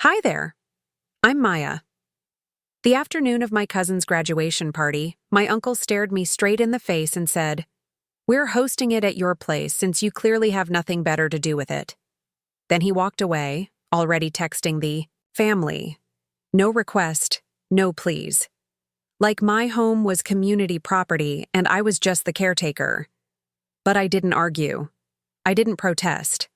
Hi there, I'm Maya. The afternoon of my cousin's graduation party, my uncle stared me straight in the face and said, "We're hosting it at your place since you clearly have nothing better to do with it." Then he walked away, already texting the family. No request, no please. Like my home was community property and I was just the caretaker. But I didn't argue. I didn't protest.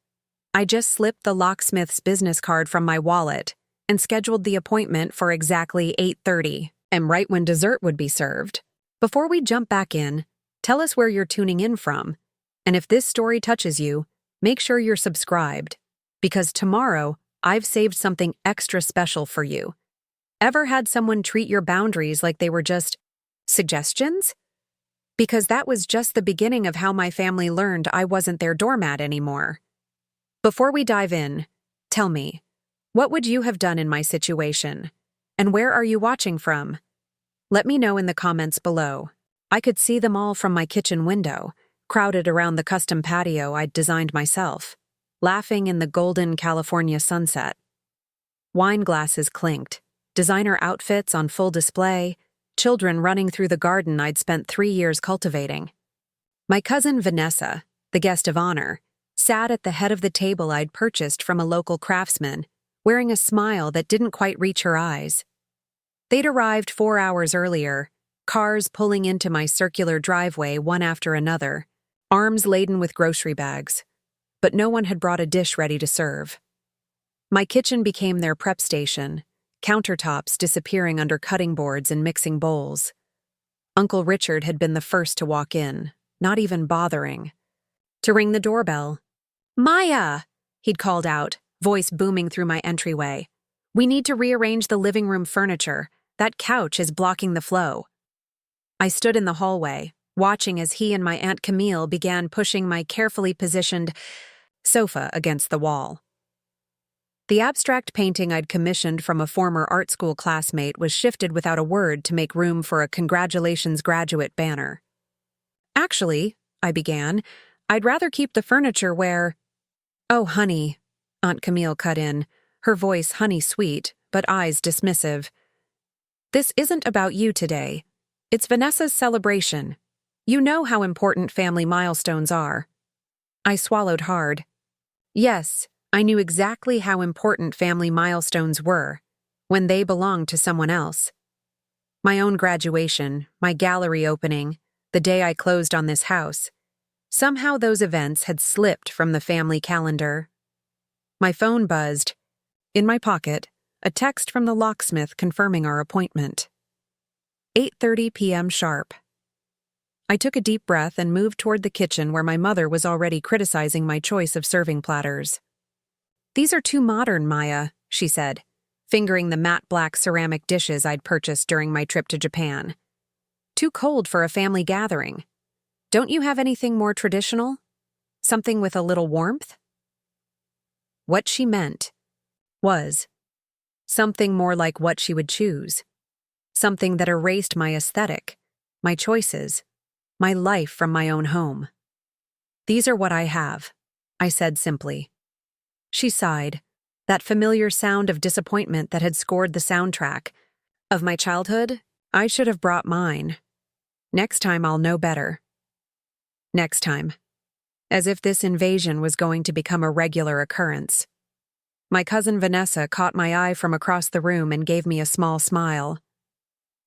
I just slipped the locksmith's business card from my wallet and scheduled the appointment for exactly 8:30, and right when dessert would be served. Before we jump back in, tell us where you're tuning in from, and if this story touches you, make sure you're subscribed, because tomorrow I've saved something extra special for you. Ever had someone treat your boundaries like they were just suggestions? Because that was just the beginning of how my family learned I wasn't their doormat anymore. Before we dive in, tell me, what would you have done in my situation? And where are you watching from? Let me know in the comments below. I could see them all from my kitchen window, crowded around the custom patio I'd designed myself, laughing in the golden California sunset. Wine glasses clinked, designer outfits on full display, children running through the garden I'd spent 3 years cultivating. My cousin Vanessa, the guest of honor, sat at the head of the table I'd purchased from a local craftsman, wearing a smile that didn't quite reach her eyes. They'd arrived 4 hours earlier, cars pulling into my circular driveway one after another, arms laden with grocery bags, but no one had brought a dish ready to serve. My kitchen became their prep station, countertops disappearing under cutting boards and mixing bowls. Uncle Richard had been the first to walk in, not even bothering to ring the doorbell. "Maya!" he'd called out, voice booming through my entryway. "We need to rearrange the living room furniture. That couch is blocking the flow." I stood in the hallway, watching as he and my Aunt Camille began pushing my carefully positioned sofa against the wall. The abstract painting I'd commissioned from a former art school classmate was shifted without a word to make room for a "Congratulations Graduate" banner. "Actually," I began, "I'd rather keep the furniture where—" "Oh, honey," Aunt Camille cut in, her voice honey-sweet, but eyes dismissive. "This isn't about you today. It's Vanessa's celebration. You know how important family milestones are." I swallowed hard. Yes, I knew exactly how important family milestones were, when they belonged to someone else. My own graduation, my gallery opening, the day I closed on this house. Somehow those events had slipped from the family calendar. My phone buzzed. In my pocket, a text from the locksmith confirming our appointment. 8:30 p.m. sharp. I took a deep breath and moved toward the kitchen where my mother was already criticizing my choice of serving platters. "These are too modern, Maya," she said, fingering the matte black ceramic dishes I'd purchased during my trip to Japan. "Too cold for a family gathering. Don't you have anything more traditional? Something with a little warmth?" What she meant was something more like what she would choose. Something that erased my aesthetic, my choices, my life from my own home. "These are what I have," I said simply. She sighed, that familiar sound of disappointment that had scored the soundtrack. Of my childhood, I should have brought mine. Next time I'll know better. Next time. As if this invasion was going to become a regular occurrence. My cousin Vanessa caught my eye from across the room and gave me a small smile.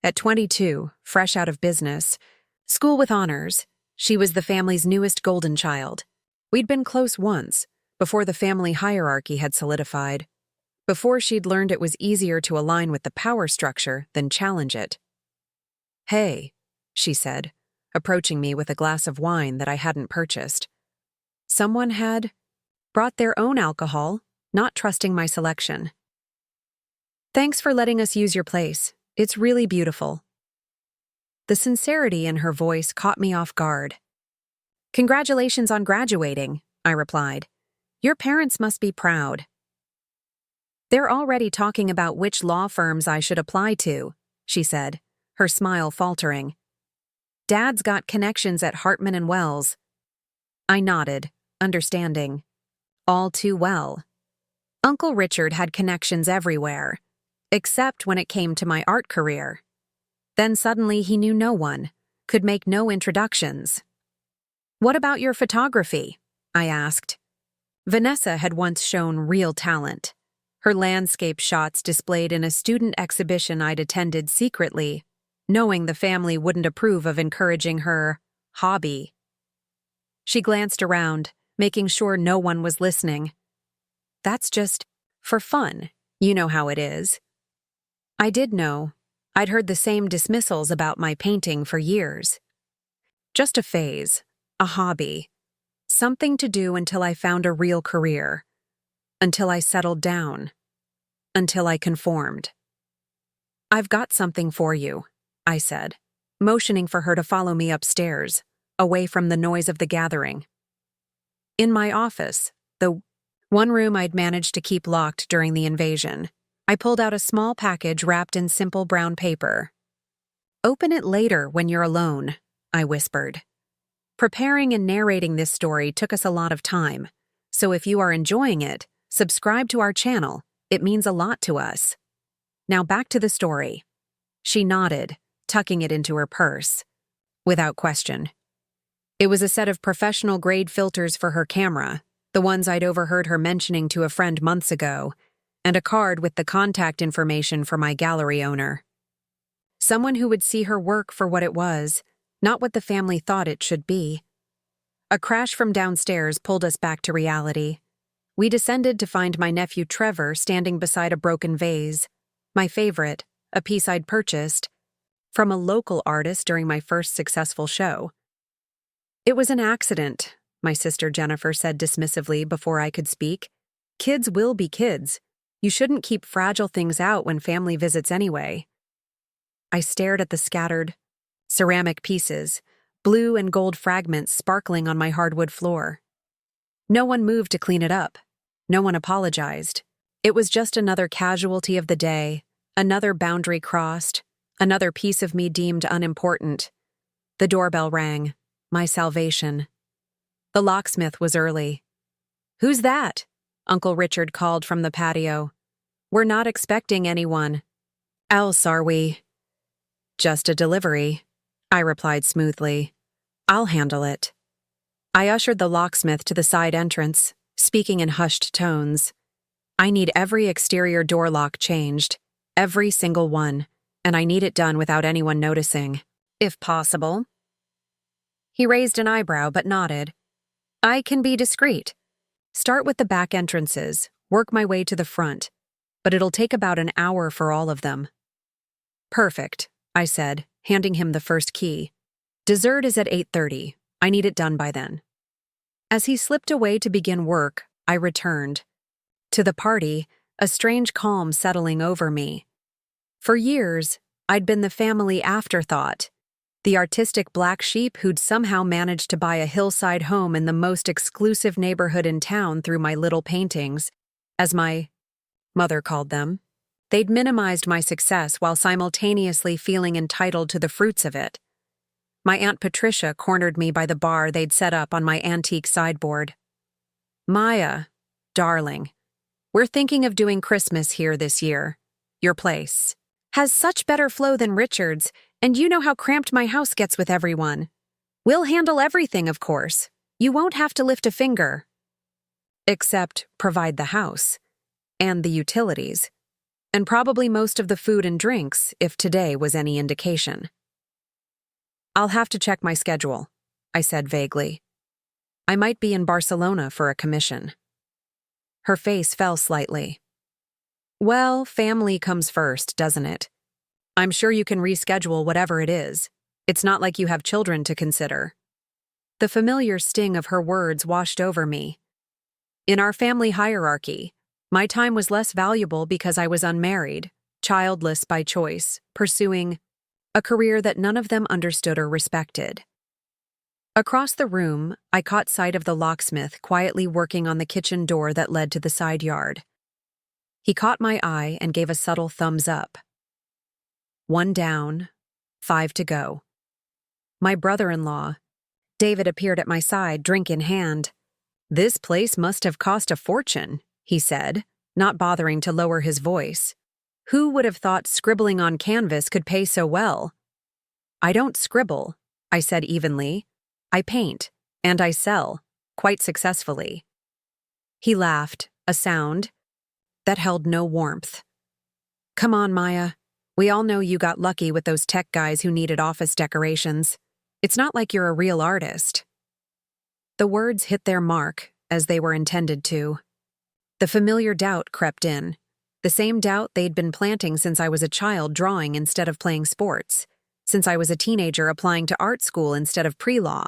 At 22, fresh out of business, school with honors, she was the family's newest golden child. We'd been close once, before the family hierarchy had solidified, before she'd learned it was easier to align with the power structure than challenge it. "Hey," she said, approaching me with a glass of wine that I hadn't purchased. Someone had brought their own alcohol, not trusting my selection. "Thanks for letting us use your place. It's really beautiful." The sincerity in her voice caught me off guard. "Congratulations on graduating," I replied. "Your parents must be proud." "They're already talking about which law firms I should apply to," she said, her smile faltering. "Dad's got connections at Hartman and Wells." I nodded, understanding. All too well. Uncle Richard had connections everywhere, except when it came to my art career. Then suddenly he knew no one, could make no introductions. "What about your photography?" I asked. Vanessa had once shown real talent. Her landscape shots displayed in a student exhibition I'd attended secretly, knowing the family wouldn't approve of encouraging her hobby. She glanced around, making sure no one was listening. "That's just for fun. You know how it is." I did know. I'd heard the same dismissals about my painting for years. Just a phase, a hobby, something to do until I found a real career, until I settled down, until I conformed. "I've got something for you," I said, motioning for her to follow me upstairs, away from the noise of the gathering. In my office, the one room I'd managed to keep locked during the invasion, I pulled out a small package wrapped in simple brown paper. "Open it later when you're alone," I whispered. Preparing and narrating this story took us a lot of time, so if you are enjoying it, subscribe to our channel. It means a lot to us. Now back to the story. She nodded, tucking it into her purse. Without question. It was a set of professional-grade filters for her camera, the ones I'd overheard her mentioning to a friend months ago, and a card with the contact information for my gallery owner. Someone who would see her work for what it was, not what the family thought it should be. A crash from downstairs pulled us back to reality. We descended to find my nephew Trevor standing beside a broken vase, my favorite, a piece I'd purchased, from a local artist during my first successful show. "It was an accident," my sister Jennifer said dismissively before I could speak. "Kids will be kids. You shouldn't keep fragile things out when family visits anyway." I stared at the scattered ceramic pieces, blue and gold fragments sparkling on my hardwood floor. No one moved to clean it up. No one apologized. It was just another casualty of the day, another boundary crossed, another piece of me deemed unimportant. The doorbell rang. My salvation. The locksmith was early. "Who's that?" Uncle Richard called from the patio. "We're not expecting anyone." "Else are we?" "Just a delivery," I replied smoothly. "I'll handle it." I ushered the locksmith to the side entrance, speaking in hushed tones. "I need every exterior door lock changed, every single one, and I need it done without anyone noticing, if possible." He raised an eyebrow but nodded. "I can be discreet. Start with the back entrances, work my way to the front, but it'll take about an hour for all of them." "Perfect," I said, handing him the first key. "Dessert is at 8:30. I need it done by then." As he slipped away to begin work, I returned. To the party, a strange calm settling over me. For years, I'd been the family afterthought, the artistic black sheep who'd somehow managed to buy a hillside home in the most exclusive neighborhood in town through my little paintings, as my mother called them. They'd minimized my success while simultaneously feeling entitled to the fruits of it. My Aunt Patricia cornered me by the bar they'd set up on my antique sideboard. "Maya, darling, we're thinking of doing Christmas here this year. Your place has such better flow than Richard's, and you know how cramped my house gets with everyone. We'll handle everything, of course. You won't have to lift a finger. Except provide the house, and the utilities, and probably most of the food and drinks, if today was any indication." "I'll have to check my schedule," I said vaguely. "I might be in Barcelona for a commission." Her face fell slightly. "Well, family comes first, doesn't it? I'm sure you can reschedule whatever it is. It's not like you have children to consider." The familiar sting of her words washed over me. In our family hierarchy, my time was less valuable because I was unmarried, childless by choice, pursuing a career that none of them understood or respected. Across the room, I caught sight of the locksmith quietly working on the kitchen door that led to the side yard. He caught my eye and gave a subtle thumbs up. 1 down, 5 to go. My brother-in-law, David, appeared at my side, drink in hand. "This place must have cost a fortune," he said, not bothering to lower his voice. Who would have thought scribbling on canvas could pay so well? I don't scribble, I said evenly. I paint, and I sell, quite successfully. He laughed, a sound that held no warmth. Come on, Maya. We all know you got lucky with those tech guys who needed office decorations. It's not like you're a real artist. The words hit their mark, as they were intended to. The familiar doubt crept in, the same doubt they'd been planting since I was a child drawing instead of playing sports, since I was a teenager applying to art school instead of pre-law,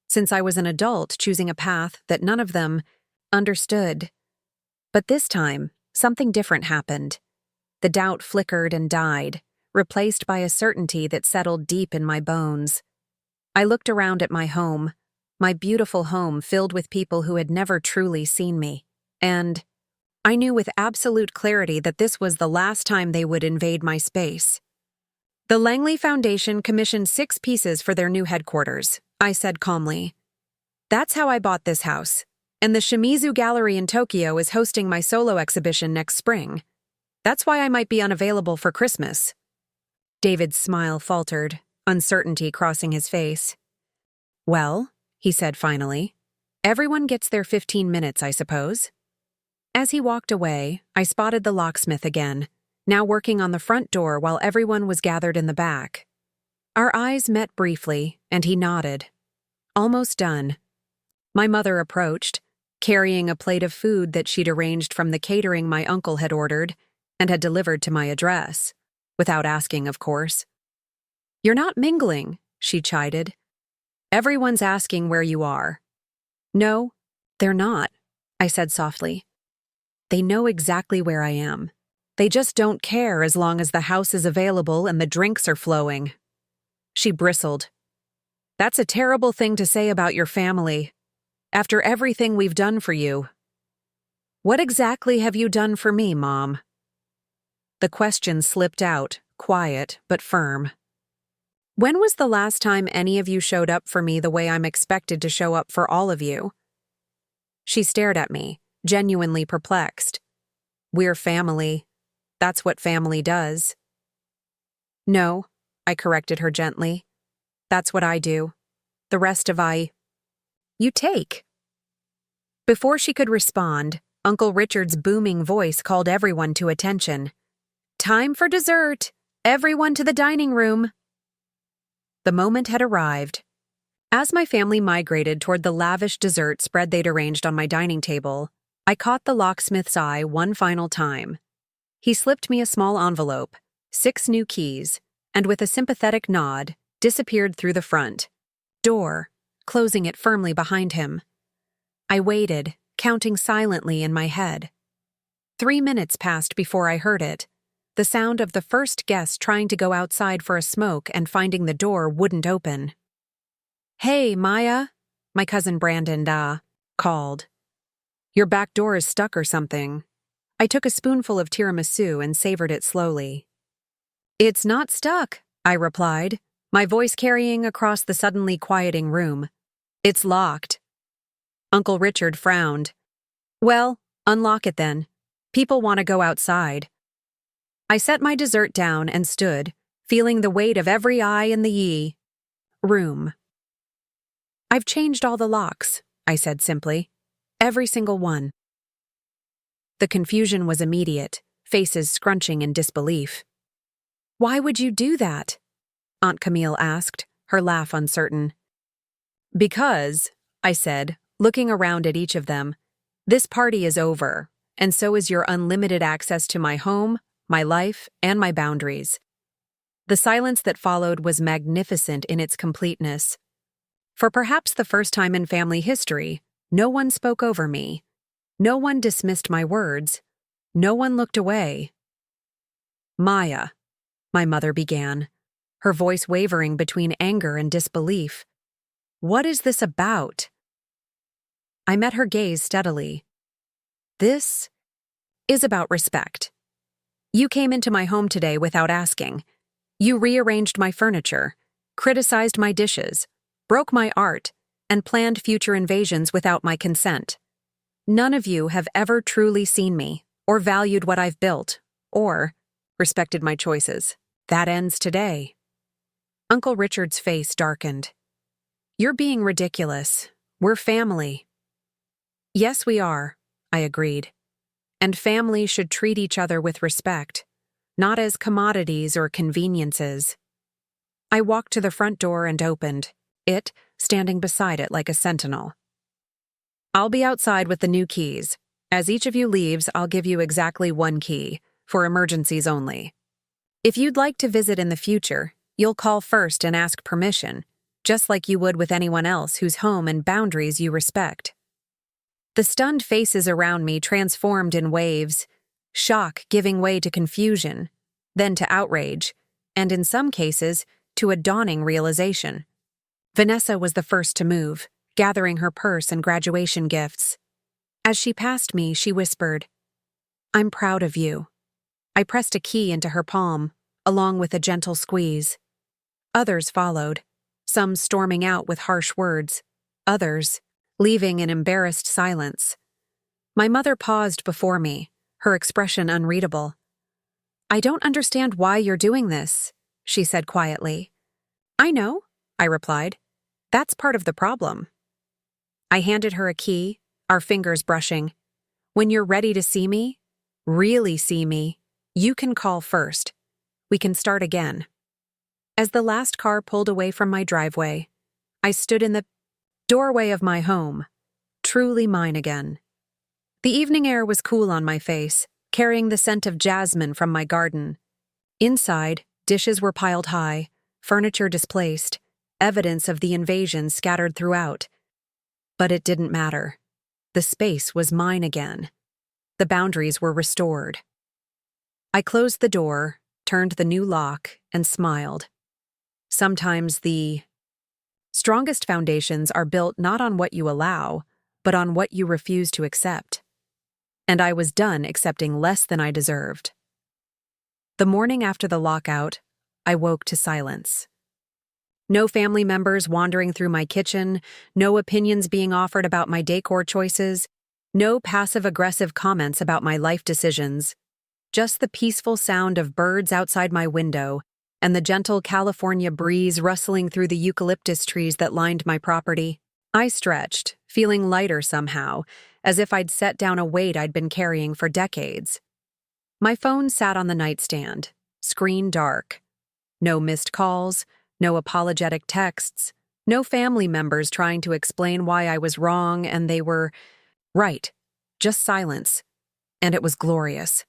since I was an adult choosing a path that none of them understood. But this time, something different happened. The doubt flickered and died, replaced by a certainty that settled deep in my bones. I looked around at my home, my beautiful home filled with people who had never truly seen me, and I knew with absolute clarity that this was the last time they would invade my space. The Langley Foundation commissioned 6 pieces for their new headquarters, I said calmly. That's how I bought this house, and the Shimizu Gallery in Tokyo is hosting my solo exhibition next spring. That's why I might be unavailable for Christmas. David's smile faltered, uncertainty crossing his face. Well, he said finally, everyone gets their 15 minutes, I suppose. As he walked away, I spotted the locksmith again, now working on the front door while everyone was gathered in the back. Our eyes met briefly, and he nodded. Almost done. My mother approached, carrying a plate of food that she'd arranged from the catering my uncle had ordered and had delivered to my address, without asking, of course. You're not mingling, she chided. Everyone's asking where you are. No, they're not, I said softly. They know exactly where I am. They just don't care as long as the house is available and the drinks are flowing. She bristled. That's a terrible thing to say about your family, after everything we've done for you. What exactly have you done for me, Mom? The question slipped out, quiet but firm. When was the last time any of you showed up for me the way I'm expected to show up for all of you? She stared at me, genuinely perplexed. We're family. That's what family does. No, I corrected her gently. That's what I do. The rest of you take. Before she could respond, Uncle Richard's booming voice called everyone to attention. Time for dessert! Everyone to the dining room! The moment had arrived. As my family migrated toward the lavish dessert spread they'd arranged on my dining table, I caught the locksmith's eye one final time. He slipped me a small envelope, 6 new keys, and with a sympathetic nod, disappeared through the front door, closing it firmly behind him. I waited, counting silently in my head. 3 minutes passed before I heard it, the sound of the first guest trying to go outside for a smoke and finding the door wouldn't open. Hey, Maya, my cousin Brandon called. Your back door is stuck or something. I took a spoonful of tiramisu and savored it slowly. It's not stuck, I replied, my voice carrying across the suddenly quieting room. It's locked. Uncle Richard frowned. Well, unlock it then. People want to go outside. I set my dessert down and stood, feeling the weight of every eye in the room. I've changed all the locks, I said simply. Every single one. The confusion was immediate, faces scrunching in disbelief. Why would you do that? Aunt Camille asked, her laugh uncertain. Because, I said, looking around at each of them, this party is over, and so is your unlimited access to my home, my life, and my boundaries. The silence that followed was magnificent in its completeness. For perhaps the first time in family history, no one spoke over me. No one dismissed my words. No one looked away. Maya, my mother began, her voice wavering between anger and disbelief. What is this about? I met her gaze steadily. This is about respect. You came into my home today without asking. You rearranged my furniture, criticized my dishes, broke my art, and planned future invasions without my consent. None of you have ever truly seen me, or valued what I've built, or respected my choices. That ends today. Uncle Richard's face darkened. You're being ridiculous. We're family. Yes, we are, I agreed. And family should treat each other with respect, not as commodities or conveniences. I walked to the front door and opened, it standing beside it like a sentinel. I'll be outside with the new keys. As each of you leaves, I'll give you exactly one key, for emergencies only. If you'd like to visit in the future, you'll call first and ask permission, just like you would with anyone else whose home and boundaries you respect. The stunned faces around me transformed in waves, shock giving way to confusion, then to outrage, and in some cases, to a dawning realization. Vanessa was the first to move, gathering her purse and graduation gifts. As she passed me, she whispered, "I'm proud of you." I pressed a key into her palm, along with a gentle squeeze. Others followed, some storming out with harsh words, others leaving in embarrassed silence. My mother paused before me, her expression unreadable. "I don't understand why you're doing this," she said quietly. "I know," I replied. "That's part of the problem." I handed her a key, our fingers brushing. "When you're ready to see me, really see me, you can call first. We can start again." As the last car pulled away from my driveway, I stood in the doorway of my home, truly mine again. The evening air was cool on my face, carrying the scent of jasmine from my garden. Inside, dishes were piled high, furniture displaced, evidence of the invasion scattered throughout. But it didn't matter. The space was mine again. The boundaries were restored. I closed the door, turned the new lock, and smiled. Sometimes the strongest foundations are built not on what you allow, but on what you refuse to accept. And I was done accepting less than I deserved. The morning after the lockout, I woke to silence. No family members wandering through my kitchen, no opinions being offered about my decor choices, no passive-aggressive comments about my life decisions, just the peaceful sound of birds outside my window and the gentle California breeze rustling through the eucalyptus trees that lined my property. I stretched, feeling lighter somehow, as if I'd set down a weight I'd been carrying for decades. My phone sat on the nightstand, screen dark. No missed calls, no apologetic texts, no family members trying to explain why I was wrong and they were right. Just silence. And it was glorious.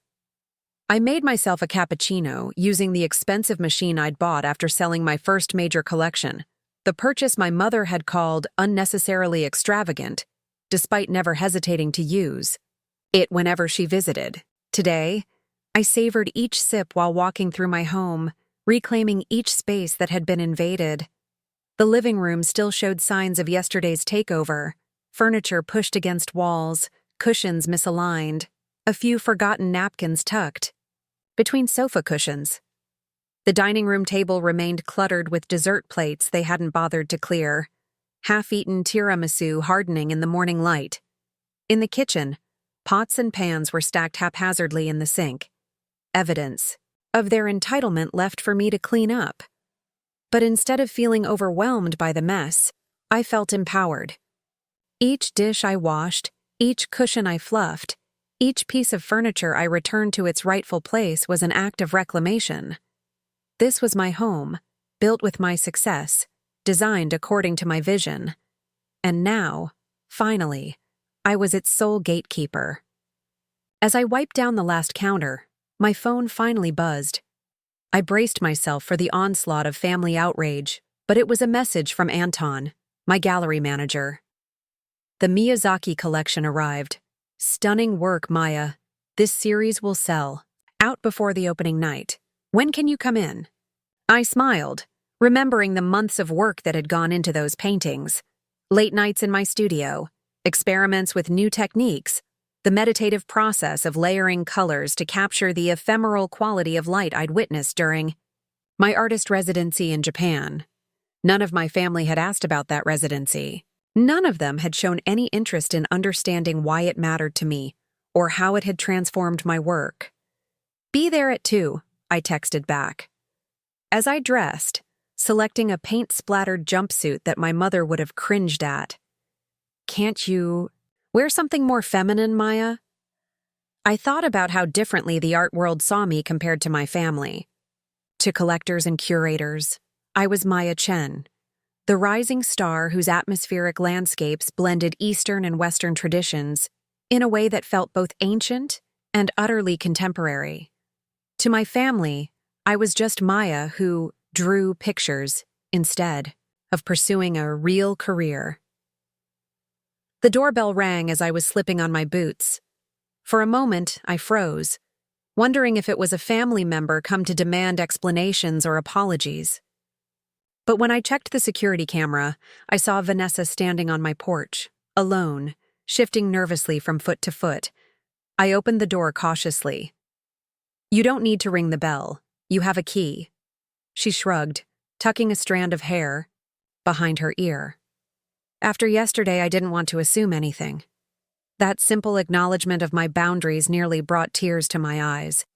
I made myself a cappuccino using the expensive machine I'd bought after selling my first major collection, the purchase my mother had called unnecessarily extravagant, despite never hesitating to use it whenever she visited. Today, I savored each sip while walking through my home, reclaiming each space that had been invaded. The living room still showed signs of yesterday's takeover, furniture pushed against walls, cushions misaligned, a few forgotten napkins tucked between sofa cushions. The dining room table remained cluttered with dessert plates they hadn't bothered to clear, half-eaten tiramisu hardening in the morning light. In the kitchen, pots and pans were stacked haphazardly in the sink, evidence of their entitlement left for me to clean up. But instead of feeling overwhelmed by the mess, I felt empowered. Each dish I washed, each cushion I fluffed, each piece of furniture I returned to its rightful place was an act of reclamation. This was my home, built with my success, designed according to my vision. And now, finally, I was its sole gatekeeper. As I wiped down the last counter, my phone finally buzzed. I braced myself for the onslaught of family outrage, but it was a message from Anton, my gallery manager. The Miyazaki collection arrived. "Stunning work, Maya. This series will sell. Out before the opening night. When can you come in?" I smiled, remembering the months of work that had gone into those paintings. Late nights in my studio, experiments with new techniques, the meditative process of layering colors to capture the ephemeral quality of light I'd witnessed during my artist residency in Japan. None of my family had asked about that residency. None of them had shown any interest in understanding why it mattered to me, or how it had transformed my work. "Be there at 2, I texted back. As I dressed, selecting a paint-splattered jumpsuit that my mother would have cringed at. "Can't you wear something more feminine, Maya?" I thought about how differently the art world saw me compared to my family. To collectors and curators, I was Maya Chen, the rising star whose atmospheric landscapes blended Eastern and Western traditions in a way that felt both ancient and utterly contemporary. To my family, I was just Maya who drew pictures instead of pursuing a real career. The doorbell rang as I was slipping on my boots. For a moment, I froze, wondering if it was a family member come to demand explanations or apologies. But when I checked the security camera, I saw Vanessa standing on my porch, alone, shifting nervously from foot to foot. I opened the door cautiously. "You don't need to ring the bell. You have a key." She shrugged, tucking a strand of hair behind her ear. After yesterday, I didn't want to assume anything. That simple acknowledgement of my boundaries nearly brought tears to my eyes.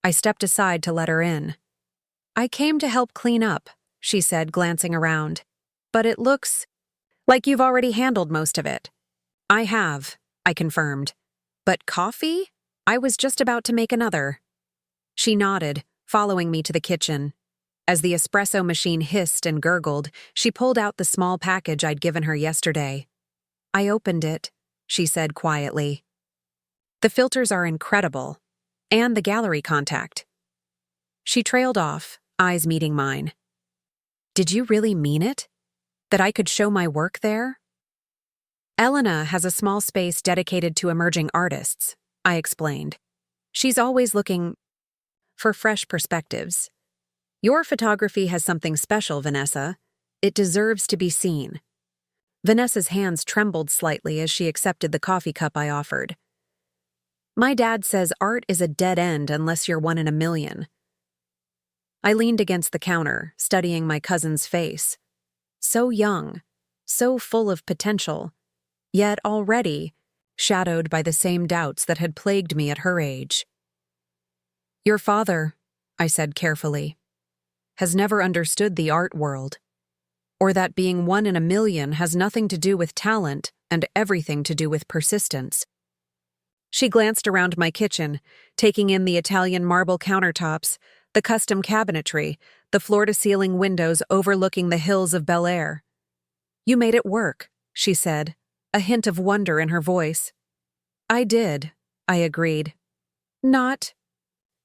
I stepped aside to let her in. "I came to help clean up," she said, glancing around. "But it looks like you've already handled most of it." "I have," I confirmed. "But coffee? I was just about to make another." She nodded, following me to the kitchen. As the espresso machine hissed and gurgled, she pulled out the small package I'd given her yesterday. "I opened it," she said quietly. "The filters are incredible. And the gallery contact." She trailed off, eyes meeting mine. "Did you really mean it? That I could show my work there?" "Elena has a small space dedicated to emerging artists," I explained. "She's always looking for fresh perspectives. Your photography has something special, Vanessa. It deserves to be seen." Vanessa's hands trembled slightly as she accepted the coffee cup I offered. "My dad says art is a dead end unless you're one in a million." I leaned against the counter, studying my cousin's face. So young, so full of potential, yet already shadowed by the same doubts that had plagued me at her age. "Your father," I said carefully, "has never understood the art world, or that being one in a million has nothing to do with talent and everything to do with persistence." She glanced around my kitchen, taking in the Italian marble countertops, the custom cabinetry, the floor-to-ceiling windows overlooking the hills of Bel Air. "You made it work," she said, a hint of wonder in her voice. "I did," I agreed. "Not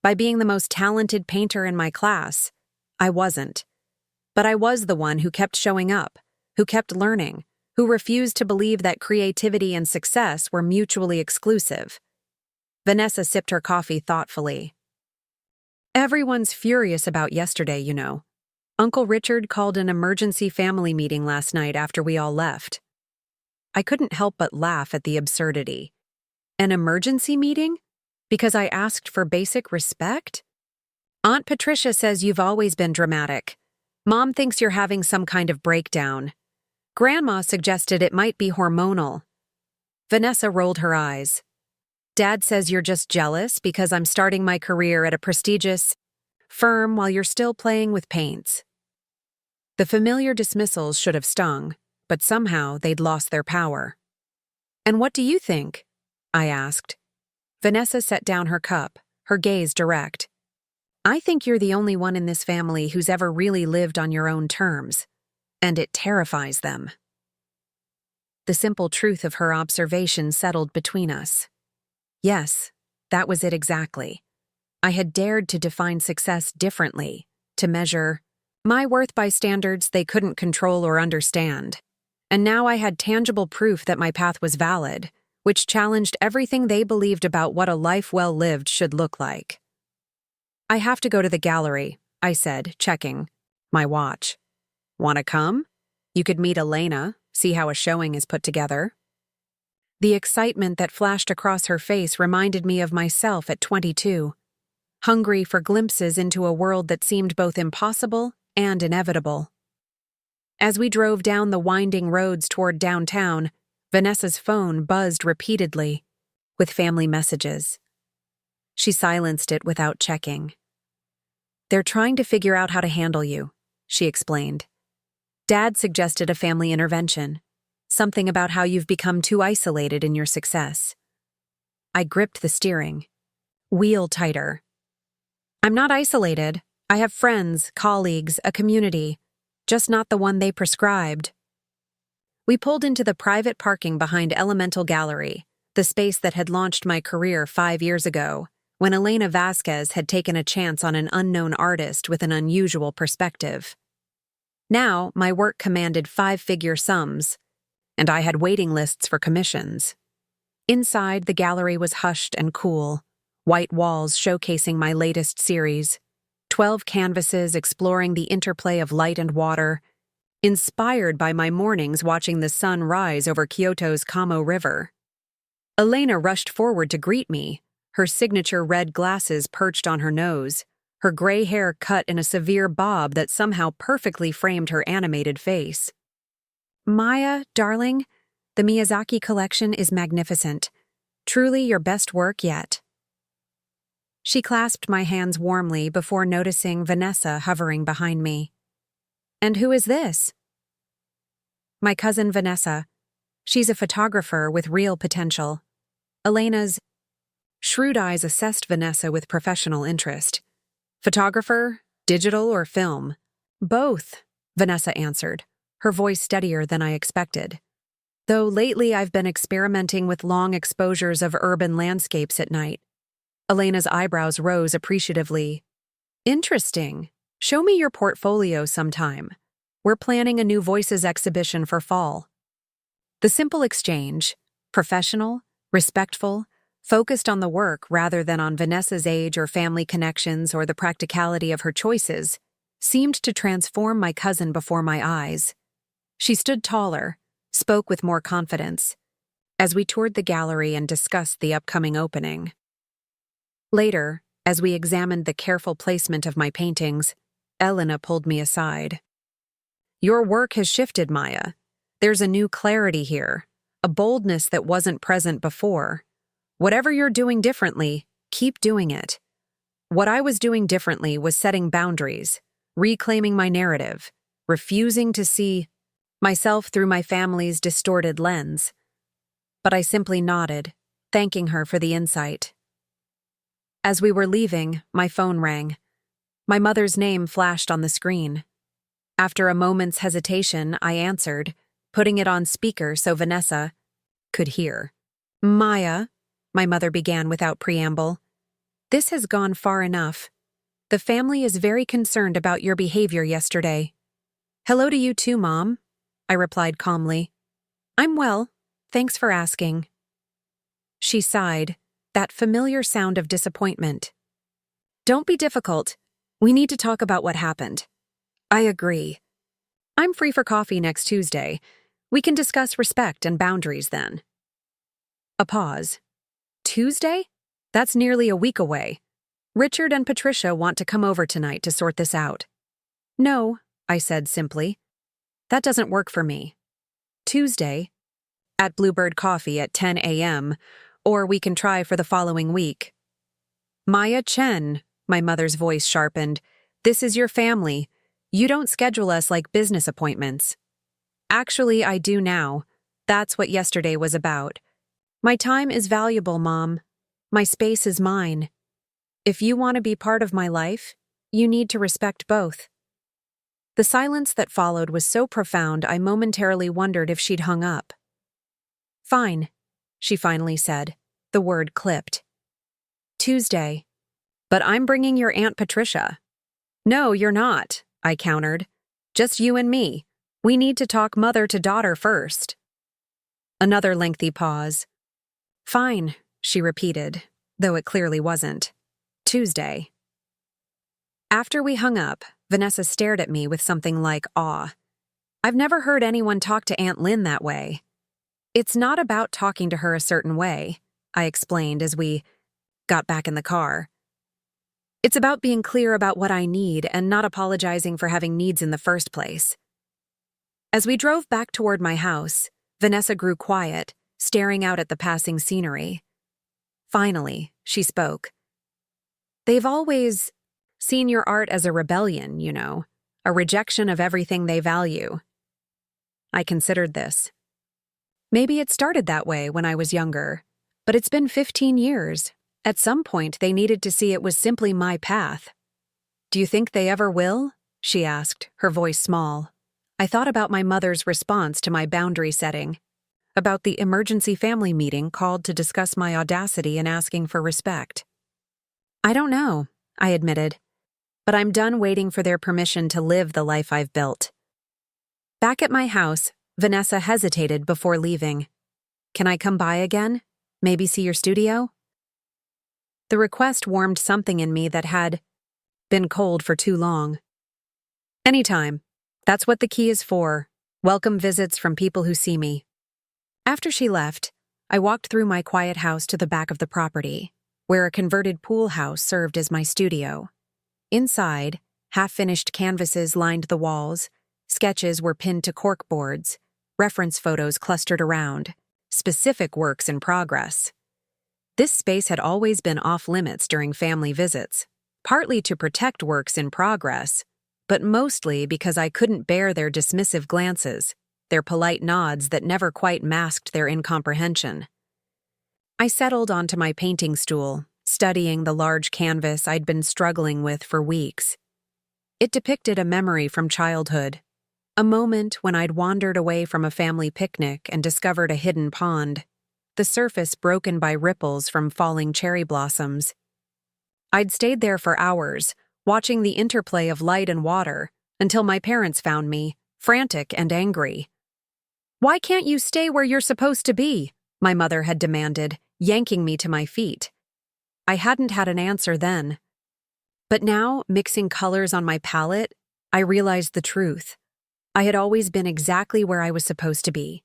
by being the most talented painter in my class. I wasn't. But I was the one who kept showing up, who kept learning, who refused to believe that creativity and success were mutually exclusive." Vanessa sipped her coffee thoughtfully. "Everyone's furious about yesterday, you know. Uncle Richard called an emergency family meeting last night after we all left." I couldn't help but laugh at the absurdity. An emergency meeting? Because I asked for basic respect? "Aunt Patricia says you've always been dramatic. Mom thinks you're having some kind of breakdown. Grandma suggested it might be hormonal." Vanessa rolled her eyes. "Dad says you're just jealous because I'm starting my career at a prestigious firm while you're still playing with paints." The familiar dismissals should have stung, but somehow they'd lost their power. "And what do you think?" I asked. Vanessa set down her cup, her gaze direct. "I think you're the only one in this family who's ever really lived on your own terms, and it terrifies them." The simple truth of her observation settled between us. Yes, that was it exactly. I had dared to define success differently, to measure my worth by standards they couldn't control or understand. And now I had tangible proof that my path was valid, which challenged everything they believed about what a life well lived should look like. "I have to go to the gallery," I said, checking my watch. "Want to come? You could meet Elena, see how a showing is put together." The excitement that flashed across her face reminded me of myself at 22, hungry for glimpses into a world that seemed both impossible and inevitable. As we drove down the winding roads toward downtown, Vanessa's phone buzzed repeatedly. with family messages. She silenced it without checking. "They're trying to figure out how to handle you," she explained. "Dad suggested a family intervention, something about how you've become too isolated in your success." I gripped the steering. Wheel tighter. "I'm not isolated. I have friends, colleagues, a community, just not the one they prescribed." We pulled into the private parking behind Elemental Gallery, the space that had launched my career 5 years ago, when Elena Vasquez had taken a chance on an unknown artist with an unusual perspective. Now, my work commanded 5-figure sums, and I had waiting lists for commissions. Inside, the gallery was hushed and cool, white walls showcasing my latest series, 12 canvases exploring the interplay of light and water, inspired by my mornings watching the sun rise over Kyoto's Kamo River. Elena rushed forward to greet me, her signature red glasses perched on her nose, her gray hair cut in a severe bob that somehow perfectly framed her animated face. "Maya, darling, the Miyazaki collection is magnificent. Truly your best work yet." She clasped my hands warmly before noticing Vanessa hovering behind me. "And who is this?" "My cousin Vanessa. She's a photographer with real potential." Elena's shrewd eyes assessed Vanessa with professional interest. "Photographer? Digital or film?" "Both," Vanessa answered, her voice steadier than I expected. "Though lately I've been experimenting with long exposures of urban landscapes at night." Elena's eyebrows rose appreciatively. "Interesting. Show me your portfolio sometime. We're planning a new Voices exhibition for fall." The simple exchange, professional, respectful, focused on the work rather than on Vanessa's age or family connections or the practicality of her choices, seemed to transform my cousin before my eyes. She stood taller, spoke with more confidence, as we toured the gallery and discussed the upcoming opening. Later, as we examined the careful placement of my paintings, Elena pulled me aside. "Your work has shifted, Maya. There's a new clarity here, a boldness that wasn't present before. Whatever you're doing differently, keep doing it." What I was doing differently was setting boundaries, reclaiming my narrative, refusing to see myself through my family's distorted lens. But I simply nodded, thanking her for the insight. As we were leaving, my phone rang. My mother's name flashed on the screen. After a moment's hesitation, I answered, putting it on speaker so Vanessa could hear. "Maya," my mother began without preamble, "this has gone far enough. The family is very concerned about your behavior yesterday." "Hello to you too, Mom," I replied calmly. "I'm well, thanks for asking." She sighed, that familiar sound of disappointment. "Don't be difficult. We need to talk about what happened." "I agree. I'm free for coffee next Tuesday. We can discuss respect and boundaries then." A pause. "Tuesday? That's nearly a week away. Richard and Patricia want to come over tonight to sort this out." "No," I said simply. "That doesn't work for me. Tuesday, at Bluebird Coffee at 10 a.m., or we can try for the following week." "Maya Chen," my mother's voice sharpened, "this is your family. You don't schedule us like business appointments." "Actually, I do now. That's what yesterday was about. My time is valuable, Mom. My space is mine. If you want to be part of my life, you need to respect both." The silence that followed was so profound I momentarily wondered if she'd hung up. "Fine," she finally said, the word clipped. "Tuesday. But I'm bringing your Aunt Patricia." "No, you're not," I countered. "Just you and me. We need to talk mother to daughter first." Another lengthy pause. "Fine," she repeated, though it clearly wasn't. "Tuesday." After we hung up, Vanessa stared at me with something like awe. I've never heard anyone talk to Aunt Lynn that way. "It's not about talking to her a certain way," I explained as we got back in the car. "It's about being clear about what I need and not apologizing for having needs in the first place." As we drove back toward my house, Vanessa grew quiet, staring out at the passing scenery. Finally, she spoke. They've always seen your art as a rebellion, a rejection of everything they value. I considered this. Maybe it started that way when I was younger, but it's been 15 years. At some point, they needed to see it was simply my path. Do you think they ever will? She asked, her voice small. I thought about my mother's response to my boundary setting, about the emergency family meeting called to discuss my audacity in asking for respect. I don't know, I admitted, but I'm done waiting for their permission to live the life I've built. Back at my house, Vanessa hesitated before leaving. Can I come by again? Maybe see your studio? The request warmed something in me that had been cold for too long. Anytime. That's what the key is for. Welcome visits from people who see me. After she left, I walked through my quiet house to the back of the property, where a converted pool house served as my studio. Inside, half-finished canvases lined the walls, sketches were pinned to cork boards, reference photos clustered around, specific works in progress. This space had always been off-limits during family visits, partly to protect works in progress, but mostly because I couldn't bear their dismissive glances, their polite nods that never quite masked their incomprehension. I settled onto my painting stool, studying the large canvas I'd been struggling with for weeks. It depicted a memory from childhood, a moment when I'd wandered away from a family picnic and discovered a hidden pond, the surface broken by ripples from falling cherry blossoms. I'd stayed there for hours, watching the interplay of light and water, until my parents found me, frantic and angry. Why can't you stay where you're supposed to be? My mother had demanded, yanking me to my feet. I hadn't had an answer then. But now, mixing colors on my palette, I realized the truth. I had always been exactly where I was supposed to be.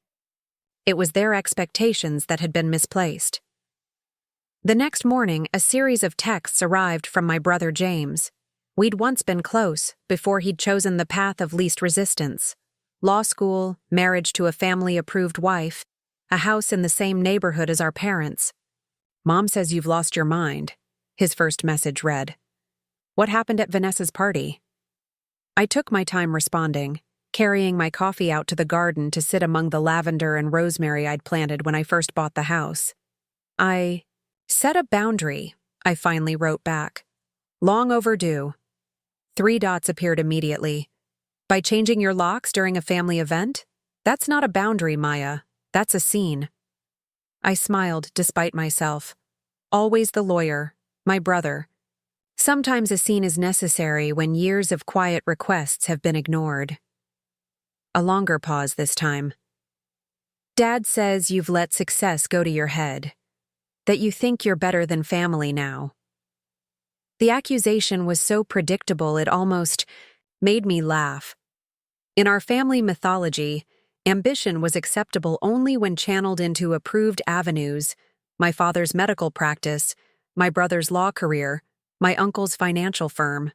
It was their expectations that had been misplaced. The next morning, a series of texts arrived from my brother James. We'd once been close, before he'd chosen the path of least resistance. Law school, marriage to a family-approved wife, a house in the same neighborhood as our parents. Mom says you've lost your mind, his first message read. What happened at Vanessa's party? I took my time responding, carrying my coffee out to the garden to sit among the lavender and rosemary I'd planted when I first bought the house. I set a boundary, I finally wrote back. Long overdue. 3 dots appeared immediately. By changing your locks during a family event? That's not a boundary, Maya. That's a scene. I smiled despite myself. Always the lawyer, my brother. Sometimes a scene is necessary when years of quiet requests have been ignored. A longer pause this time. Dad says you've let success go to your head. That you think you're better than family now. The accusation was so predictable it almost made me laugh. In our family mythology, ambition was acceptable only when channeled into approved avenues, my father's medical practice, my brother's law career, my uncle's financial firm.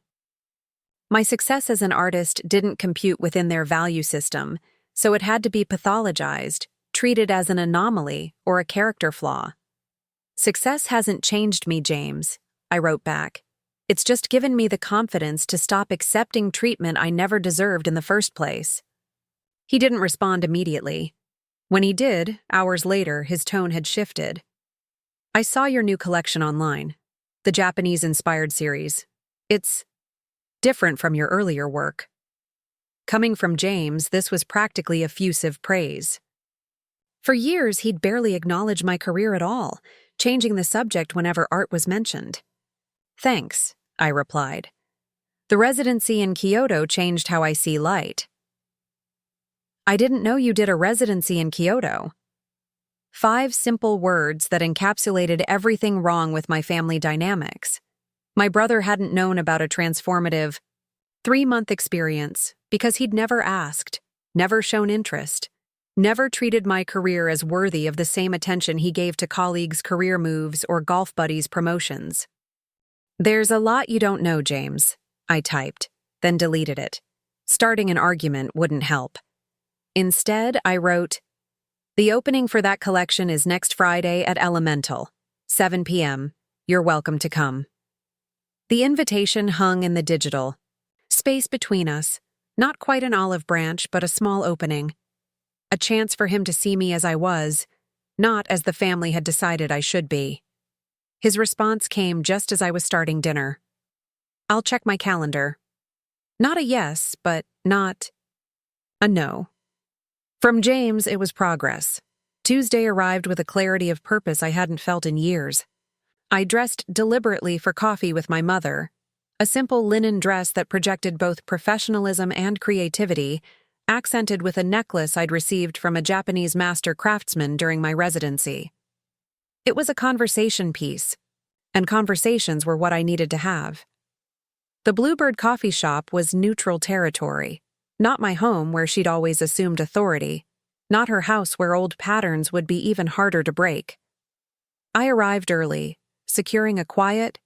My success as an artist didn't compute within their value system, so it had to be pathologized, treated as an anomaly or a character flaw. Success hasn't changed me, James, I wrote back. It's just given me the confidence to stop accepting treatment I never deserved in the first place. He didn't respond immediately. When he did, hours later, his tone had shifted. I saw your new collection online, the Japanese-inspired series. It's different from your earlier work. Coming from James, this was practically effusive praise. For years, he'd barely acknowledged my career at all, changing the subject whenever art was mentioned. Thanks, I replied. The residency in Kyoto changed how I see light. I didn't know you did a residency in Kyoto. 5 simple words that encapsulated everything wrong with my family dynamics. My brother hadn't known about a transformative 3-month experience because he'd never asked, never shown interest, never treated my career as worthy of the same attention he gave to colleagues' career moves or golf buddies' promotions. There's a lot you don't know, James, I typed, then deleted it. Starting an argument wouldn't help. Instead, I wrote, the opening for that collection is next Friday at Elemental. 7 p.m. You're welcome to come. The invitation hung in the digital. Space between us, not quite an olive branch, but a small opening. A chance for him to see me as I was, not as the family had decided I should be. His response came just as I was starting dinner. I'll check my calendar. Not a yes, but not a no. From James, it was progress. Tuesday arrived with a clarity of purpose I hadn't felt in years. I dressed deliberately for coffee with my mother, a simple linen dress that projected both professionalism and creativity, accented with a necklace I'd received from a Japanese master craftsman during my residency. It was a conversation piece, and conversations were what I needed to have. The Bluebird coffee shop was neutral territory, not my home where she'd always assumed authority, not her house where old patterns would be even harder to break. I arrived early, securing a quiet,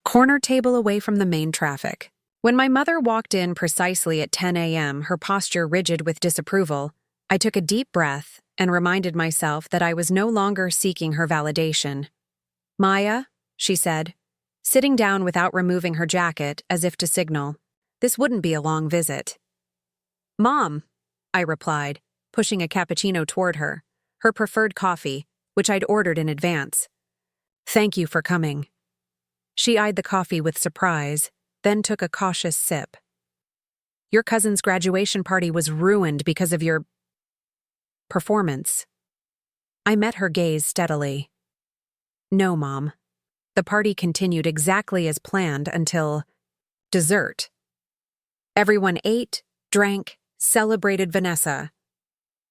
corner table away from the main traffic. When my mother walked in precisely at 10 a.m., her posture rigid with disapproval, I took a deep breath and reminded myself that I was no longer seeking her validation. "Maya," she said, sitting down without removing her jacket as if to signal. This wouldn't be a long visit. "Mom," I replied, pushing a cappuccino toward her, her preferred coffee, which I'd ordered in advance. "Thank you for coming." She eyed the coffee with surprise, then took a cautious sip. "Your cousin's graduation party was ruined because of your performance." I met her gaze steadily. "No, Mom. The party continued exactly as planned until dessert. Everyone ate, drank, celebrated Vanessa.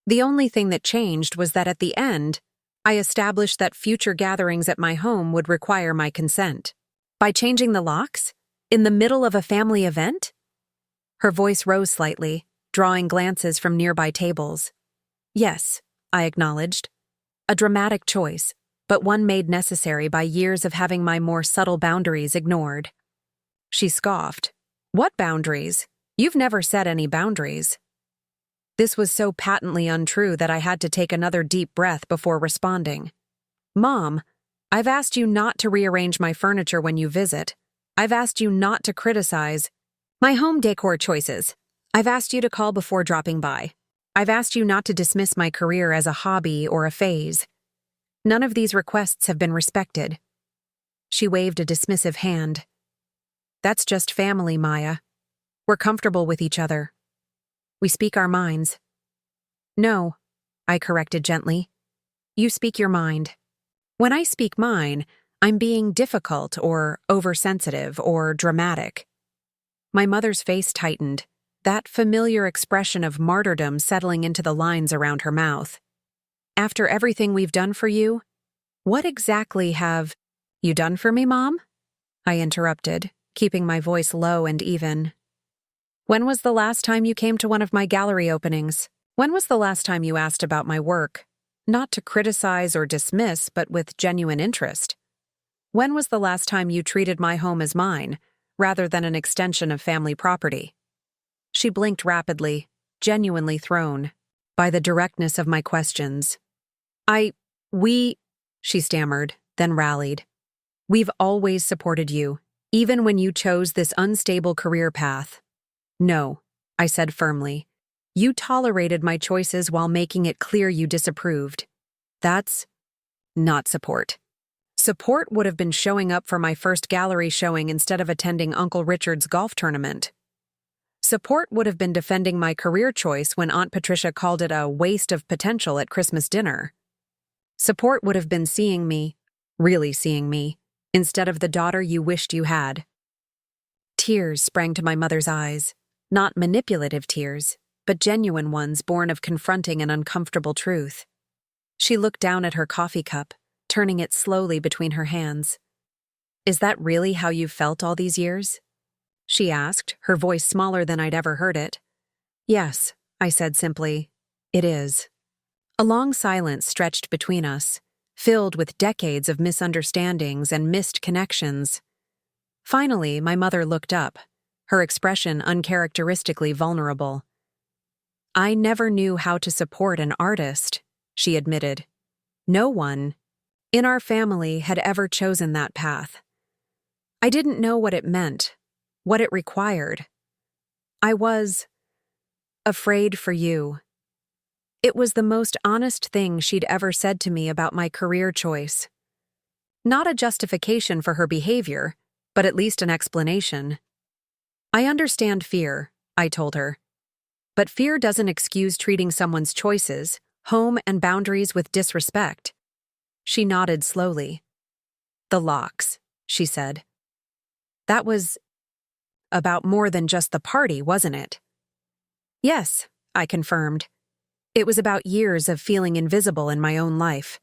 The only thing that changed was that at the end, I established that future gatherings at my home would require my consent. By changing the locks? In the middle of a family event?" Her voice rose slightly, drawing glances from nearby tables. "Yes," I acknowledged. "A dramatic choice, but one made necessary by years of having my more subtle boundaries ignored." She scoffed. "What boundaries? You've never set any boundaries." This was so patently untrue that I had to take another deep breath before responding. "Mom, I've asked you not to rearrange my furniture when you visit. I've asked you not to criticize my home decor choices. I've asked you to call before dropping by. I've asked you not to dismiss my career as a hobby or a phase. None of these requests have been respected." She waved a dismissive hand. "That's just family, Maya. We're comfortable with each other. We speak our minds." "No," I corrected gently. "You speak your mind. When I speak mine, I'm being difficult or oversensitive or dramatic." My mother's face tightened, that familiar expression of martyrdom settling into the lines around her mouth. "After everything we've done for you, what exactly have you done for me, Mom?" I interrupted, keeping my voice low and even. "When was the last time you came to one of my gallery openings? When was the last time you asked about my work? Not to criticize or dismiss, but with genuine interest. When was the last time you treated my home as mine, rather than an extension of family property?" She blinked rapidly, genuinely thrown by the directness of my questions. We, she stammered, then rallied. "We've always supported you, even when you chose this unstable career path." "No," I said firmly. "You tolerated my choices while making it clear you disapproved. That's not support. Support would have been showing up for my first gallery showing instead of attending Uncle Richard's golf tournament. Support would have been defending my career choice when Aunt Patricia called it a waste of potential at Christmas dinner. Support would have been seeing me, really seeing me, instead of the daughter you wished you had." Tears sprang to my mother's eyes, not manipulative tears, but genuine ones born of confronting an uncomfortable truth. She looked down at her coffee cup, turning it slowly between her hands. "Is that really how you've felt all these years?" she asked, her voice smaller than I'd ever heard it. "Yes," I said simply. "It is." A long silence stretched between us, filled with decades of misunderstandings and missed connections. Finally, my mother looked up, her expression uncharacteristically vulnerable. "I never knew how to support an artist," she admitted. "No one, in our family had ever chosen that path. I didn't know what it meant, what it required. I was afraid for you. It was the most honest thing she'd ever said to me about my career choice. Not a justification for her behavior, but at least an explanation. I understand fear, I told her. But fear doesn't excuse treating someone's choices, home, and boundaries with disrespect. She nodded slowly. The locks, she said. That was about more than just the party, wasn't it? Yes, I confirmed. It was about years of feeling invisible in my own life.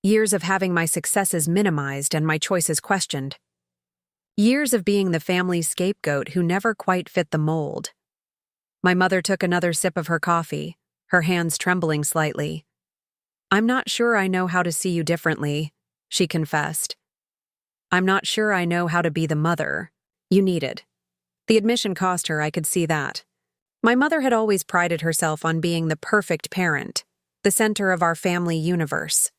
Years of having my successes minimized and my choices questioned. Years of being the family's scapegoat who never quite fit the mold. My mother took another sip of her coffee, her hands trembling slightly. I'm not sure I know how to see you differently, she confessed. I'm not sure I know how to be the mother you needed. The admission cost her, I could see that. My mother had always prided herself on being the perfect parent, the center of our family universe.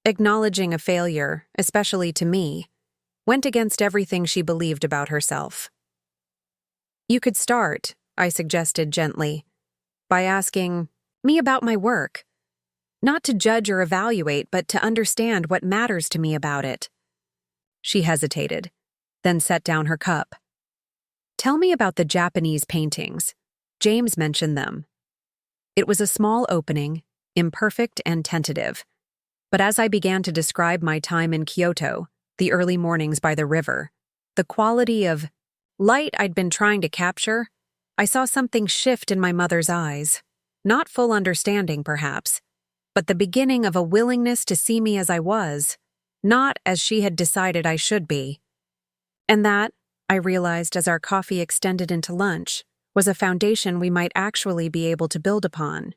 Acknowledging a failure, especially to me, went against everything she believed about herself. You could start, I suggested gently, by asking me about my work. Not to judge or evaluate, but to understand what matters to me about it. She hesitated, then set down her cup. Tell me about the Japanese paintings. James mentioned them. It was a small opening, imperfect and tentative. But as I began to describe my time in Kyoto, the early mornings by the river, the quality of light I'd been trying to capture, I saw something shift in my mother's eyes. Not full understanding, perhaps, but the beginning of a willingness to see me as I was, not as she had decided I should be. And that, I realized as our coffee extended into lunch, was a foundation we might actually be able to build upon.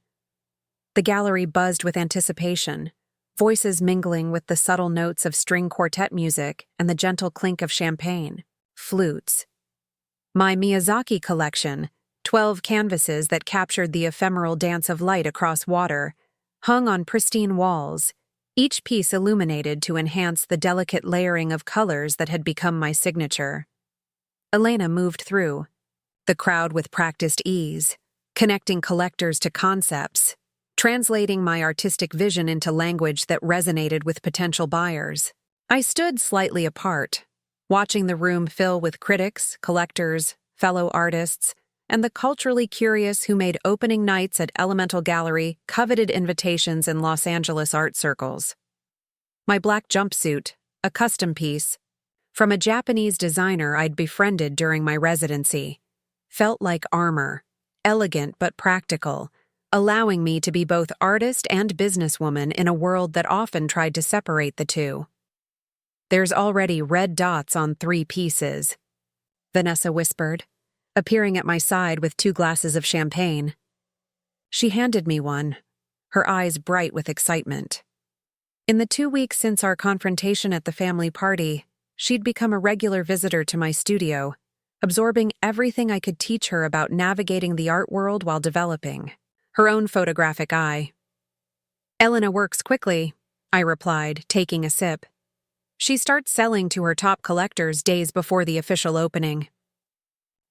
The gallery buzzed with anticipation, voices mingling with the subtle notes of string quartet music and the gentle clink of champagne, flutes. My Miyazaki collection, 12 canvases that captured the ephemeral dance of light across water, hung on pristine walls, each piece illuminated to enhance the delicate layering of colors that had become my signature. Elena moved through, the crowd with practiced ease, connecting collectors to concepts, translating my artistic vision into language that resonated with potential buyers. I stood slightly apart, watching the room fill with critics, collectors, fellow artists, and the culturally curious who made opening nights at Elemental Gallery coveted invitations in Los Angeles art circles. My black jumpsuit, a custom piece, from a Japanese designer I'd befriended during my residency, felt like armor, elegant but practical, allowing me to be both artist and businesswoman in a world that often tried to separate the two. There's already red dots on 3 pieces, Vanessa whispered, appearing at my side with 2 glasses of champagne. She handed me one, her eyes bright with excitement. In the 2 weeks since our confrontation at the family party, she'd become a regular visitor to my studio, absorbing everything I could teach her about navigating the art world while developing her own photographic eye. Elena works quickly, I replied, taking a sip. She starts selling to her top collectors days before the official opening.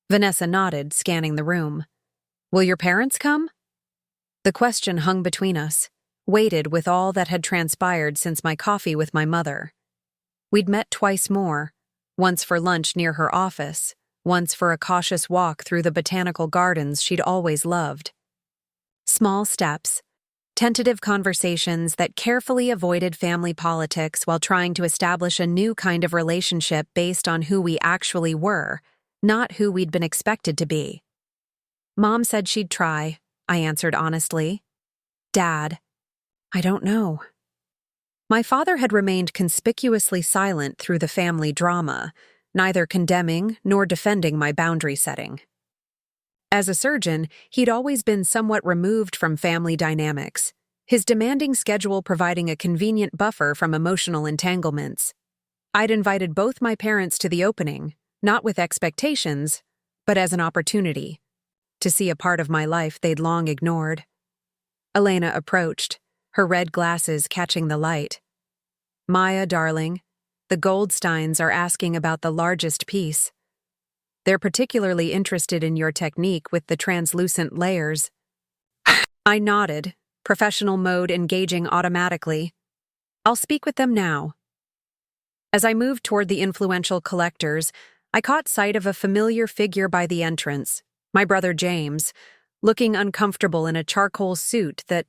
Vanessa nodded, scanning the room. Will your parents come? The question hung between us, weighted with all that had transpired since my coffee with my mother. We'd met twice more, once for lunch near her office, once for a cautious walk through the botanical gardens she'd always loved. Small steps, tentative conversations that carefully avoided family politics while trying to establish a new kind of relationship based on who we actually were, not who we'd been expected to be. Mom said she'd try, I answered honestly. Dad, I don't know. My father had remained conspicuously silent through the family drama, neither condemning nor defending my boundary setting. As a surgeon, he'd always been somewhat removed from family dynamics, his demanding schedule providing a convenient buffer from emotional entanglements. I'd invited both my parents to the opening, not with expectations, but as an opportunity to see a part of my life they'd long ignored. Elena approached, her red glasses catching the light. Maya, darling, the Goldsteins are asking about the largest piece. They're particularly interested in your technique with the translucent layers. I nodded, professional mode engaging automatically. I'll speak with them now. As I moved toward the influential collectors, I caught sight of a familiar figure by the entrance, my brother James, looking uncomfortable in a charcoal suit that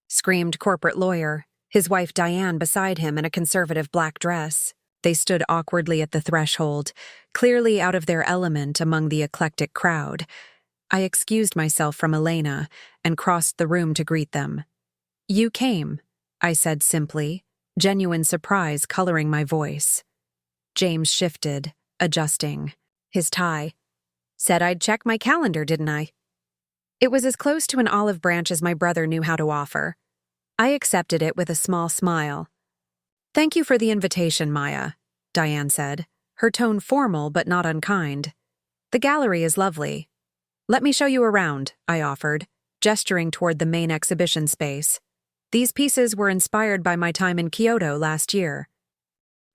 screamed corporate lawyer, his wife Diane beside him in a conservative black dress. They stood awkwardly at the threshold, clearly out of their element among the eclectic crowd. I excused myself from Elena and crossed the room to greet them. "You came," I said simply, genuine surprise coloring my voice. James shifted, adjusting his tie. "Said I'd check my calendar, didn't I?" It was as close to an olive branch as my brother knew how to offer. I accepted it with a small smile. "Thank you for the invitation, Maya," Diane said, her tone formal but not unkind. "The gallery is lovely. Let me show you around," I offered, gesturing toward the main exhibition space. These pieces were inspired by my time in Kyoto last year.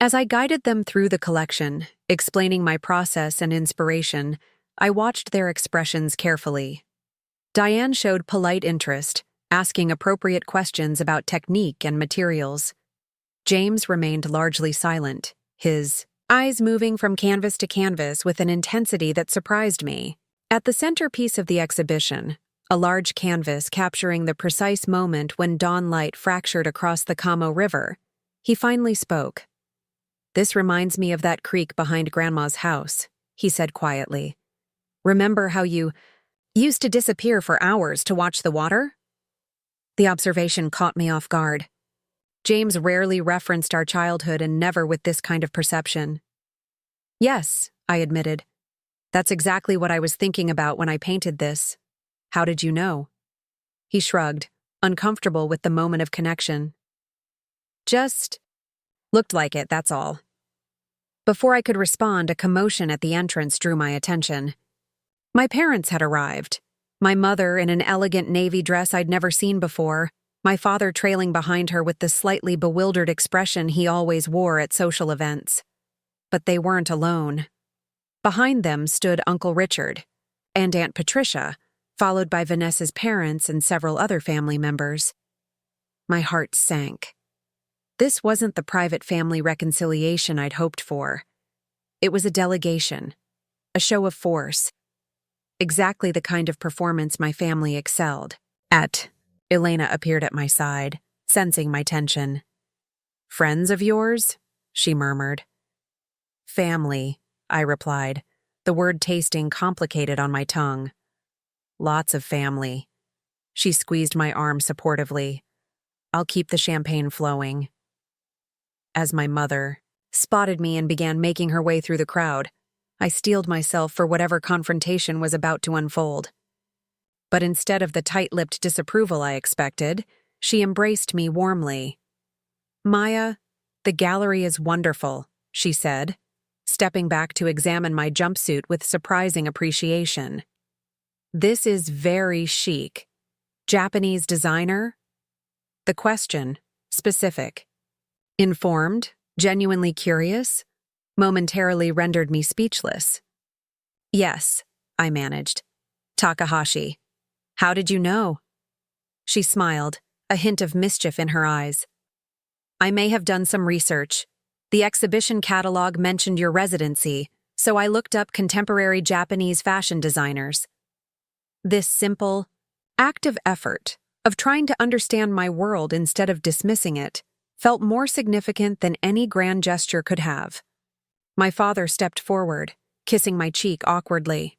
As I guided them through the collection, explaining my process and inspiration, I watched their expressions carefully. Diane showed polite interest, asking appropriate questions about technique and materials. James remained largely silent, his eyes moving from canvas to canvas with an intensity that surprised me. At the centerpiece of the exhibition, a large canvas capturing the precise moment when dawn light fractured across the Kamo River, he finally spoke. "This reminds me of that creek behind Grandma's house," he said quietly. "Remember how you used to disappear for hours to watch the water?" The observation caught me off guard. James rarely referenced our childhood and never with this kind of perception. "Yes," I admitted. "That's exactly what I was thinking about when I painted this. How did you know?" He shrugged, uncomfortable with the moment of connection. "Just looked like it, that's all." Before I could respond, a commotion at the entrance drew my attention. My parents had arrived. My mother in an elegant navy dress I'd never seen before, my father trailing behind her with the slightly bewildered expression he always wore at social events. But they weren't alone. Behind them stood Uncle Richard and Aunt Patricia, followed by Vanessa's parents and several other family members. My heart sank. This wasn't the private family reconciliation I'd hoped for. It was a delegation, a show of force. Exactly the kind of performance my family excelled at. Elena appeared at my side, sensing my tension. "Friends of yours?" she murmured. "Family," I replied, the word tasting complicated on my tongue. "Lots of family." She squeezed my arm supportively. "I'll keep the champagne flowing." As my mother spotted me and began making her way through the crowd, I steeled myself for whatever confrontation was about to unfold. But instead of the tight-lipped disapproval I expected, she embraced me warmly. "Maya, the gallery is wonderful," she said, stepping back to examine my jumpsuit with surprising appreciation. "This is very chic. Japanese designer?" The question, specific. Informed, genuinely curious, momentarily rendered me speechless. "Yes," I managed. "Takahashi. How did you know?" She smiled, a hint of mischief in her eyes. "I may have done some research. The exhibition catalog mentioned your residency, so I looked up contemporary Japanese fashion designers." This simple, active effort of trying to understand my world instead of dismissing it felt more significant than any grand gesture could have. My father stepped forward, kissing my cheek awkwardly.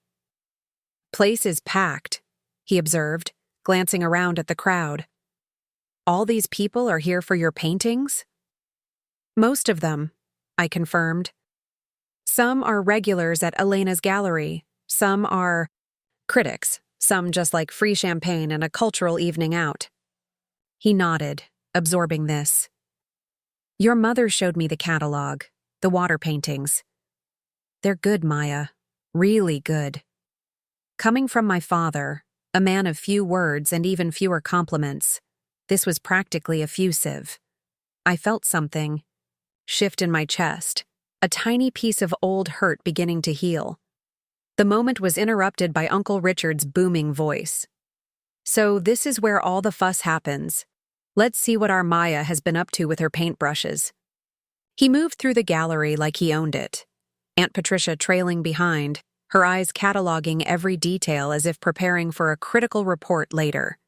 "Place is packed," he observed, glancing around at the crowd. "All these people are here for your paintings?" "Most of them," I confirmed. "Some are regulars at Elena's gallery, some are critics, some just like free champagne and a cultural evening out." He nodded, absorbing this. "Your mother showed me the catalog, the water paintings. They're good, Maya. Really good." Coming from my father, a man of few words and even fewer compliments, this was practically effusive. I felt something, shift in my chest, a tiny piece of old hurt beginning to heal. The moment was interrupted by Uncle Richard's booming voice. "So this is where all the fuss happens. Let's see what our Maya has been up to with her paintbrushes." He moved through the gallery like he owned it, Aunt Patricia trailing behind, her eyes cataloging every detail as if preparing for a critical report later.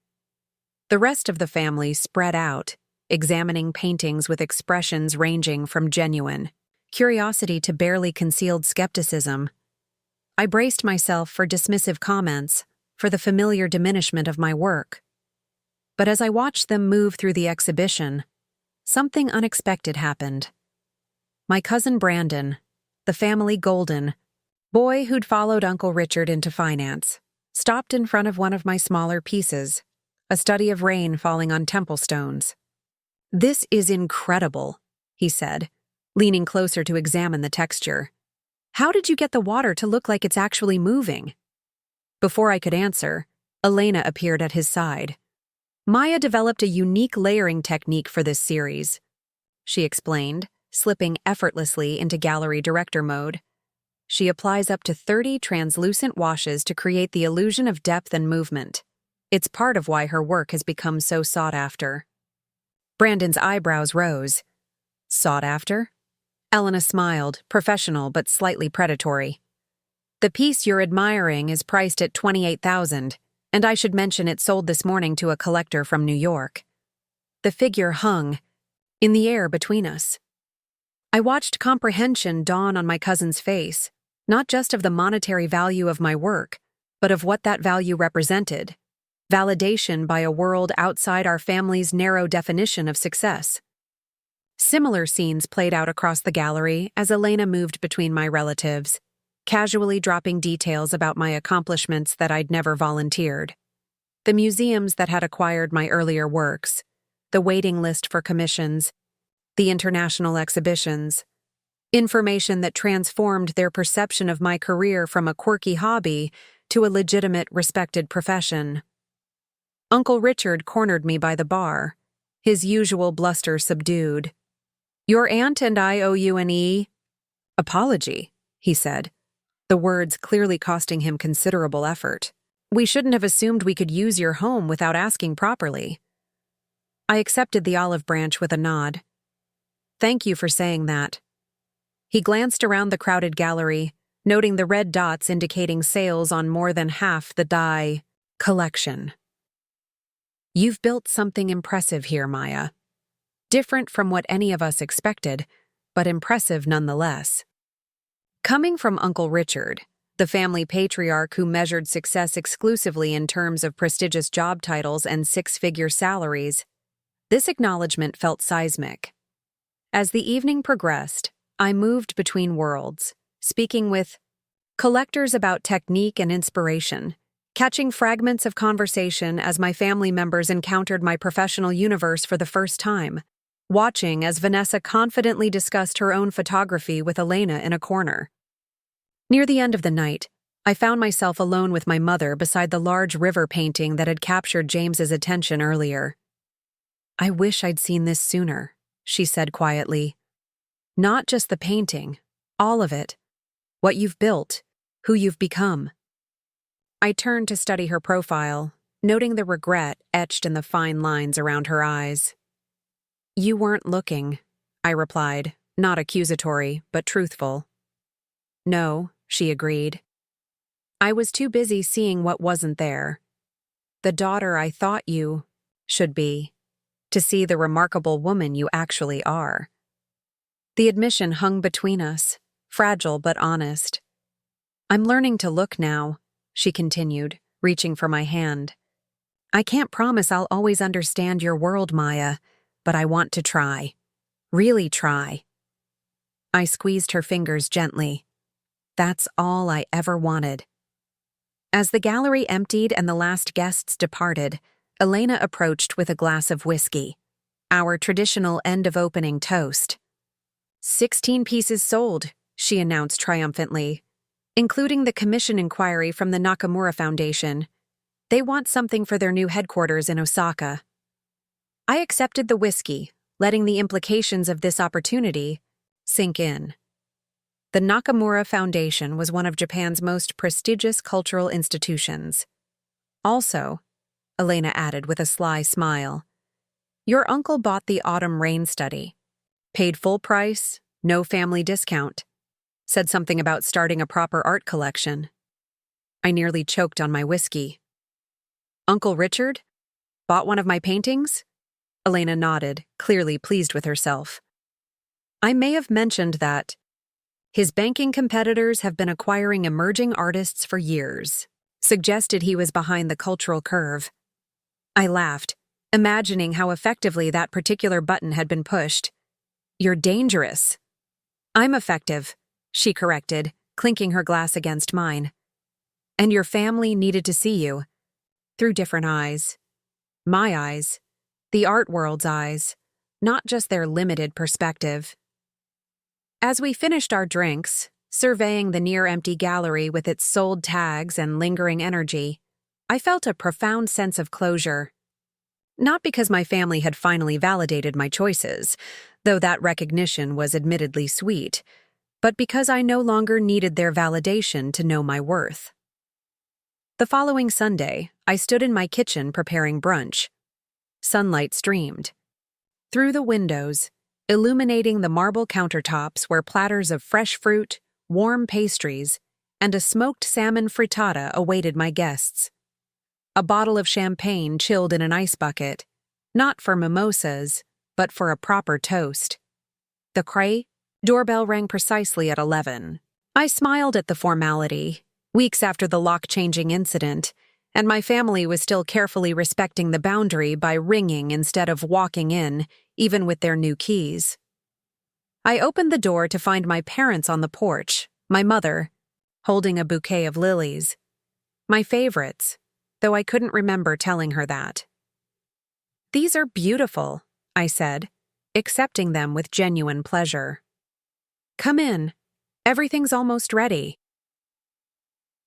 The rest of the family spread out, examining paintings with expressions ranging from genuine curiosity to barely concealed skepticism. I braced myself for dismissive comments, for the familiar diminishment of my work. But as I watched them move through the exhibition, something unexpected happened. My cousin Brandon, the family golden boy who'd followed Uncle Richard into finance, stopped in front of one of my smaller pieces, a study of rain falling on temple stones. "This is incredible," he said, leaning closer to examine the texture. "How did you get the water to look like it's actually moving?" Before I could answer, Elena appeared at his side. "Maya developed a unique layering technique for this series," she explained, slipping effortlessly into gallery director mode. "She applies up to 30 translucent washes to create the illusion of depth and movement. It's part of why her work has become so sought after." Brandon's eyebrows rose. "Sought after?" Elena smiled, professional but slightly predatory. "The piece you're admiring is priced at $28,000, and I should mention it sold this morning to a collector from New York." The figure hung in the air between us. I watched comprehension dawn on my cousin's face, not just of the monetary value of my work, but of what that value represented: validation by a world outside our family's narrow definition of success. Similar scenes played out across the gallery as Elena moved between my relatives, casually dropping details about my accomplishments that I'd never volunteered. The museums that had acquired my earlier works, the waiting list for commissions, the international exhibitions, information that transformed their perception of my career from a quirky hobby to a legitimate, respected profession. Uncle Richard cornered me by the bar, his usual bluster subdued. "Your aunt and I owe you an apology," he said, the words clearly costing him considerable effort. "We shouldn't have assumed we could use your home without asking properly." I accepted the olive branch with a nod. "Thank you for saying that." He glanced around the crowded gallery, noting the red dots indicating sales on more than half the dye collection. "You've built something impressive here, Maya. Different from what any of us expected, but impressive nonetheless." Coming from Uncle Richard, the family patriarch who measured success exclusively in terms of prestigious job titles and six-figure salaries, this acknowledgement felt seismic. As the evening progressed, I moved between worlds, speaking with collectors about technique and inspiration, catching fragments of conversation as my family members encountered my professional universe for the first time, watching as Vanessa confidently discussed her own photography with Elena in a corner. Near the end of the night, I found myself alone with my mother beside the large river painting that had captured James's attention earlier. "I wish I'd seen this sooner," she said quietly. "Not just the painting, all of it. What you've built, who you've become." I turned to study her profile, noting the regret etched in the fine lines around her eyes. "You weren't looking," I replied, not accusatory, but truthful. "No," she agreed. "I was too busy seeing what wasn't there. The daughter I thought you should be, to see the remarkable woman you actually are." The admission hung between us, fragile but honest. "I'm learning to look now," she continued, reaching for my hand. "I can't promise I'll always understand your world, Maya, but I want to try. Really try." I squeezed her fingers gently. That's all I ever wanted. As the gallery emptied and the last guests departed, Elena approached with a glass of whiskey, our traditional end-of-opening toast. 16 pieces sold," she announced triumphantly, including the commission inquiry from the Nakamura Foundation. They want something for their new headquarters in Osaka. I accepted the whiskey, letting the implications of this opportunity sink in. The Nakamura Foundation was one of Japan's most prestigious cultural institutions. Also, Elena added with a sly smile, your uncle bought the Autumn Rain study. Paid full price, no family discount. Said something about starting a proper art collection. I nearly choked on my whiskey. Uncle Richard? Bought one of my paintings? Elena nodded, clearly pleased with herself. I may have mentioned that his banking competitors have been acquiring emerging artists for years. Suggested he was behind the cultural curve. I laughed, imagining how effectively that particular button had been pushed. You're dangerous. I'm effective, she corrected, clinking her glass against mine. And your family needed to see you. Through different eyes. My eyes. The art world's eyes. Not just their limited perspective. As we finished our drinks, surveying the near-empty gallery with its sold tags and lingering energy, I felt a profound sense of closure. Not because my family had finally validated my choices, though that recognition was admittedly sweet, but because I no longer needed their validation to know my worth. The following Sunday, I stood in my kitchen preparing brunch. Sunlight streamed through the windows, illuminating the marble countertops where platters of fresh fruit, warm pastries, and a smoked salmon frittata awaited my guests. A bottle of champagne chilled in an ice bucket, not for mimosas, but for a proper toast. The doorbell rang precisely at 11. I smiled at the formality, weeks after the lock-changing incident, and my family was still carefully respecting the boundary by ringing instead of walking in, even with their new keys. I opened the door to find my parents on the porch, my mother, holding a bouquet of lilies. My favorites, though I couldn't remember telling her that. These are beautiful, I said, accepting them with genuine pleasure. Come in. Everything's almost ready.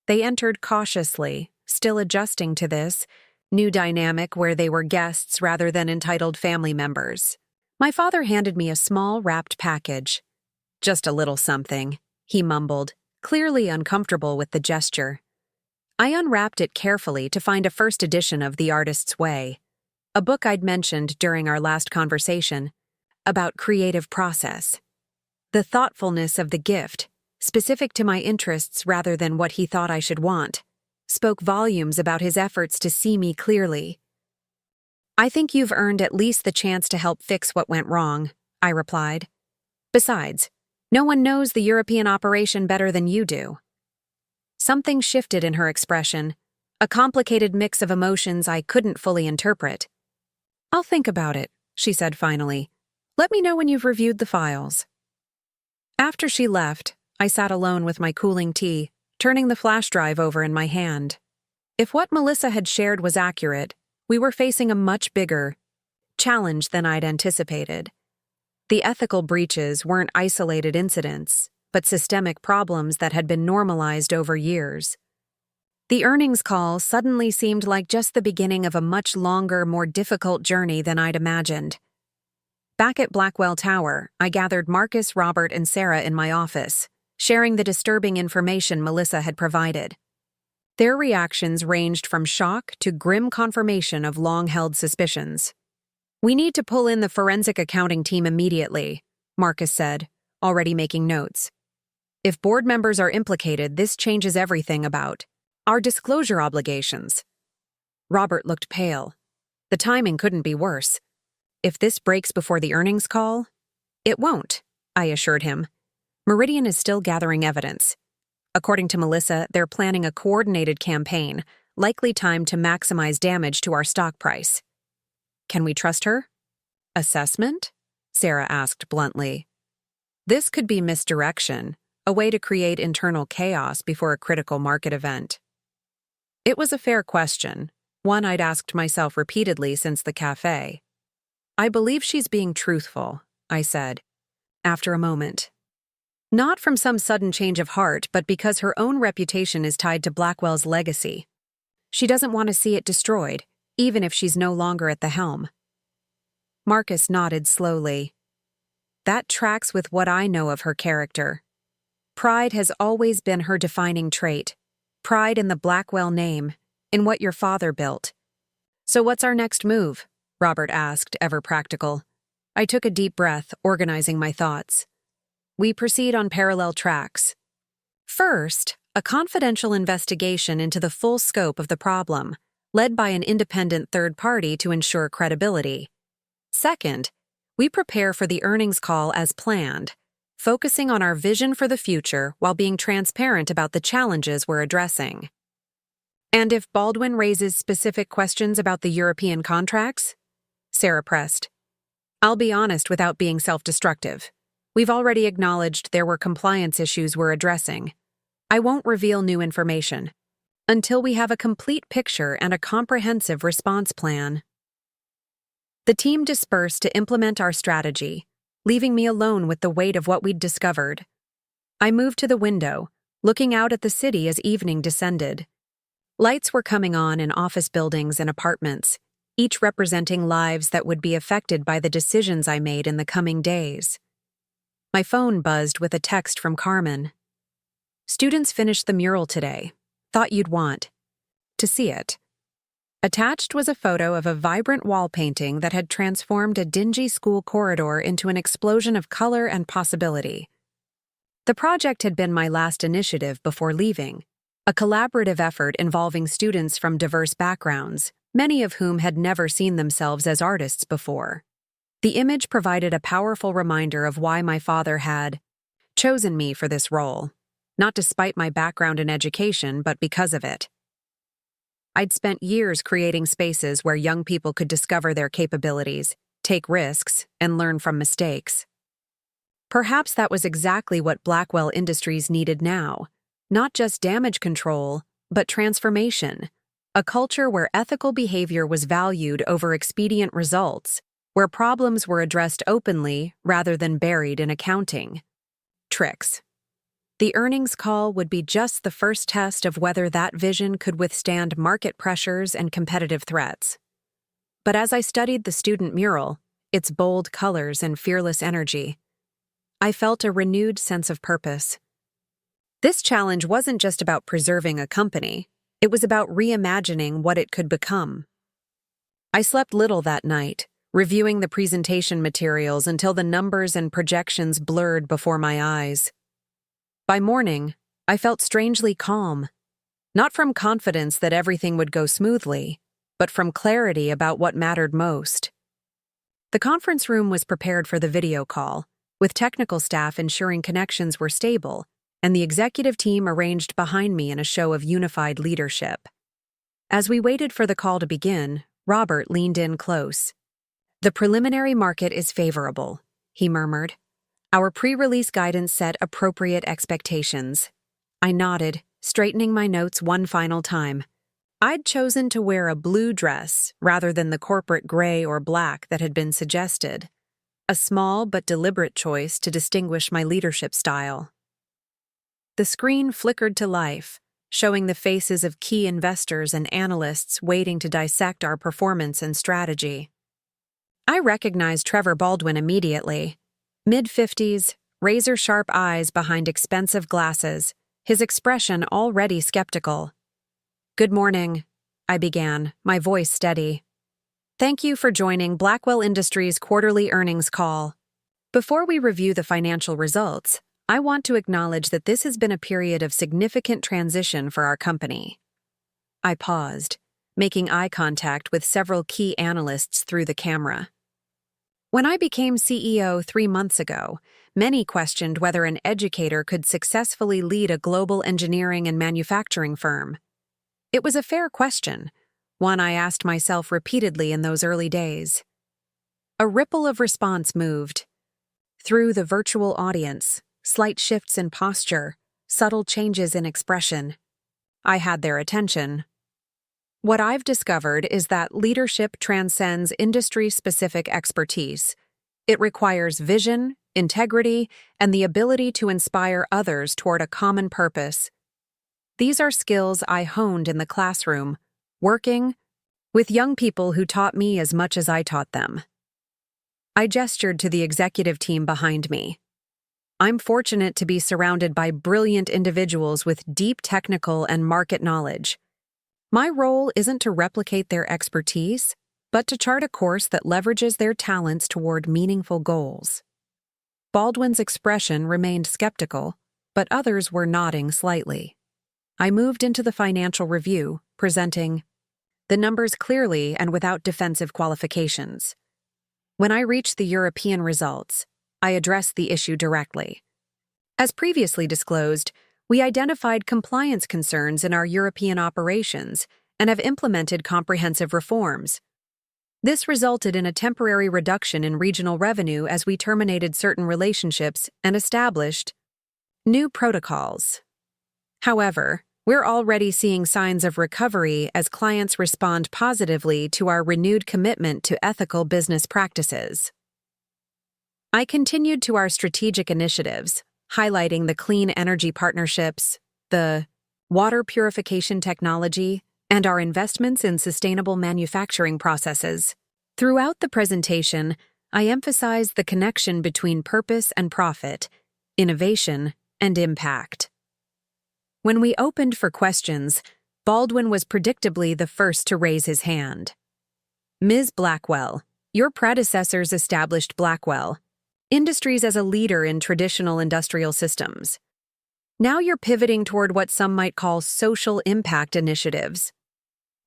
They entered cautiously, still adjusting to this new dynamic where they were guests rather than entitled family members. My father handed me a small wrapped package. Just a little something, he mumbled, clearly uncomfortable with the gesture. I unwrapped it carefully to find a first edition of The Artist's Way, a book I'd mentioned during our last conversation, about creative process. The thoughtfulness of the gift, specific to my interests rather than what he thought I should want, spoke volumes about his efforts to see me clearly. I think you've earned at least the chance to help fix what went wrong, I replied. Besides, no one knows the European operation better than you do. Something shifted in her expression, a complicated mix of emotions I couldn't fully interpret. I'll think about it, she said finally. Let me know when you've reviewed the files. After she left, I sat alone with my cooling tea, turning the flash drive over in my hand. If what Melissa had shared was accurate, we were facing a much bigger challenge than I'd anticipated. The ethical breaches weren't isolated incidents, but systemic problems that had been normalized over years. The earnings call suddenly seemed like just the beginning of a much longer, more difficult journey than I'd imagined. Back at Blackwell Tower, I gathered Marcus, Robert, and Sarah in my office, sharing the disturbing information Melissa had provided. Their reactions ranged from shock to grim confirmation of long-held suspicions. We need to pull in the forensic accounting team immediately, Marcus said, already making notes. If board members are implicated, this changes everything about our disclosure obligations. Robert looked pale. The timing couldn't be worse. If this breaks before the earnings call, it won't, I assured him. Meridian is still gathering evidence. According to Melissa, they're planning a coordinated campaign, likely timed to maximize damage to our stock price. Can we trust her? Assessment? Sarah asked bluntly. This could be misdirection, a way to create internal chaos before a critical market event. It was a fair question, one I'd asked myself repeatedly since the cafe. I believe she's being truthful, I said, after a moment. Not from some sudden change of heart, but because her own reputation is tied to Blackwell's legacy. She doesn't want to see it destroyed, even if she's no longer at the helm. Marcus nodded slowly. That tracks with what I know of her character. Pride has always been her defining trait. Pride in the Blackwell name, in what your father built. So what's our next move? Robert asked, ever practical. I took a deep breath, organizing my thoughts. We proceed on parallel tracks. First, a confidential investigation into the full scope of the problem, led by an independent third party to ensure credibility. Second, we prepare for the earnings call as planned, focusing on our vision for the future while being transparent about the challenges we're addressing. And if Baldwin raises specific questions about the European contracts? Sarah pressed. I'll be honest without being self-destructive. We've already acknowledged there were compliance issues we're addressing. I won't reveal new information until we have a complete picture and a comprehensive response plan. The team dispersed to implement our strategy, leaving me alone with the weight of what we'd discovered. I moved to the window, looking out at the city as evening descended. Lights were coming on in office buildings and apartments, each representing lives that would be affected by the decisions I made in the coming days. My phone buzzed with a text from Carmen. Students finished the mural today. Thought you'd want to see it. Attached was a photo of a vibrant wall painting that had transformed a dingy school corridor into an explosion of color and possibility. The project had been my last initiative before leaving, a collaborative effort involving students from diverse backgrounds, many of whom had never seen themselves as artists before. The image provided a powerful reminder of why my father had chosen me for this role, not despite my background in education, but because of it. I'd spent years creating spaces where young people could discover their capabilities, take risks, and learn from mistakes. Perhaps that was exactly what Blackwell Industries needed now, not just damage control, but transformation, a culture where ethical behavior was valued over expedient results, where problems were addressed openly rather than buried in accounting. Tricks. The earnings call would be just the first test of whether that vision could withstand market pressures and competitive threats. But as I studied the student mural, its bold colors and fearless energy, I felt a renewed sense of purpose. This challenge wasn't just about preserving a company, it was about reimagining what it could become. I slept little that night, reviewing the presentation materials until the numbers and projections blurred before my eyes. By morning, I felt strangely calm, not from confidence that everything would go smoothly, but from clarity about what mattered most. The conference room was prepared for the video call, with technical staff ensuring connections were stable, and the executive team arranged behind me in a show of unified leadership. As we waited for the call to begin, Robert leaned in close. The preliminary market is favorable, he murmured. Our pre-release guidance set appropriate expectations. I nodded, straightening my notes one final time. I'd chosen to wear a blue dress rather than the corporate gray or black that had been suggested. A small but deliberate choice to distinguish my leadership style. The screen flickered to life, showing the faces of key investors and analysts waiting to dissect our performance and strategy. I recognized Trevor Baldwin immediately. Mid-50s, razor-sharp eyes behind expensive glasses, his expression already skeptical. Good morning, I began, my voice steady. Thank you for joining Blackwell Industries' quarterly earnings call. Before we review the financial results, I want to acknowledge that this has been a period of significant transition for our company. I paused, making eye contact with several key analysts through the camera. When I became CEO 3 months ago, many questioned whether an educator could successfully lead a global engineering and manufacturing firm. It was a fair question, one I asked myself repeatedly in those early days. A ripple of response moved. Through the virtual audience, slight shifts in posture, subtle changes in expression. I had their attention. What I've discovered is that leadership transcends industry-specific expertise. It requires vision, integrity, and the ability to inspire others toward a common purpose. These are skills I honed in the classroom, working with young people who taught me as much as I taught them. I gestured to the executive team behind me. I'm fortunate to be surrounded by brilliant individuals with deep technical and market knowledge. My role isn't to replicate their expertise, but to chart a course that leverages their talents toward meaningful goals. Baldwin's expression remained skeptical, but others were nodding slightly. I moved into the financial review, presenting the numbers clearly and without defensive qualifications. When I reached the European results, I addressed the issue directly. As previously disclosed, we identified compliance concerns in our European operations and have implemented comprehensive reforms. This resulted in a temporary reduction in regional revenue as we terminated certain relationships and established new protocols. However, we're already seeing signs of recovery as clients respond positively to our renewed commitment to ethical business practices. I continued to our strategic initiatives, highlighting the clean energy partnerships, the water purification technology, and our investments in sustainable manufacturing processes. Throughout the presentation, I emphasized the connection between purpose and profit, innovation and impact. When we opened for questions, Baldwin was predictably the first to raise his hand. Ms. Blackwell, your predecessors established Blackwell Industries as a leader in traditional industrial systems. Now you're pivoting toward what some might call social impact initiatives.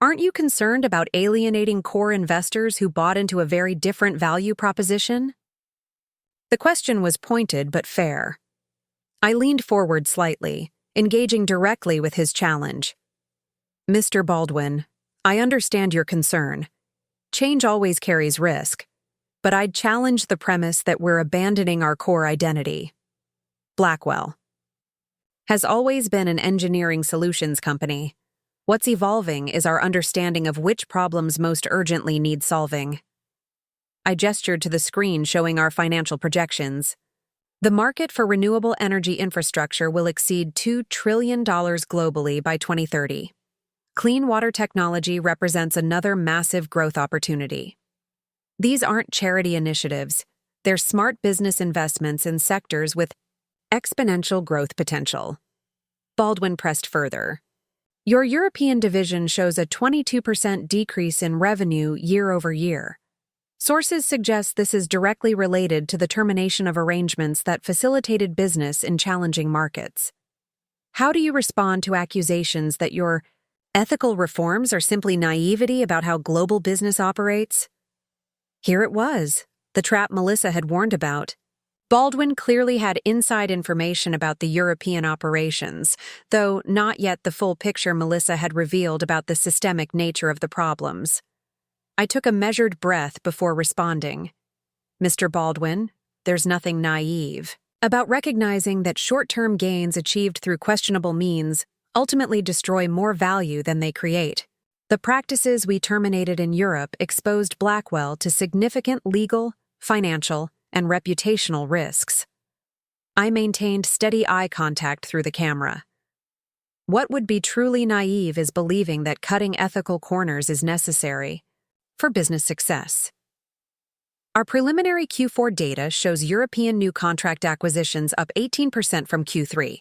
Aren't you concerned about alienating core investors who bought into a very different value proposition? The question was pointed but fair. I leaned forward slightly, engaging directly with his challenge. Mr. Baldwin, I understand your concern. Change always carries risk, but I'd challenge the premise that we're abandoning our core identity. Blackwell has always been an engineering solutions company. What's evolving is our understanding of which problems most urgently need solving. I gestured to the screen showing our financial projections. The market for renewable energy infrastructure will exceed $2 trillion globally by 2030. Clean water technology represents another massive growth opportunity. These aren't charity initiatives, they're smart business investments in sectors with exponential growth potential. Baldwin pressed further. Your European division shows a 22% decrease in revenue year over year. Sources suggest this is directly related to the termination of arrangements that facilitated business in challenging markets. How do you respond to accusations that your ethical reforms are simply naivety about how global business operates? Here it was, the trap Melissa had warned about. Baldwin clearly had inside information about the European operations, though not yet the full picture Melissa had revealed about the systemic nature of the problems. I took a measured breath before responding. Mr. Baldwin, there's nothing naive about recognizing that short-term gains achieved through questionable means ultimately destroy more value than they create. The practices we terminated in Europe exposed Blackwell to significant legal, financial, and reputational risks. I maintained steady eye contact through the camera. What would be truly naive is believing that cutting ethical corners is necessary for business success. Our preliminary Q4 data shows European new contract acquisitions up 18% from Q3,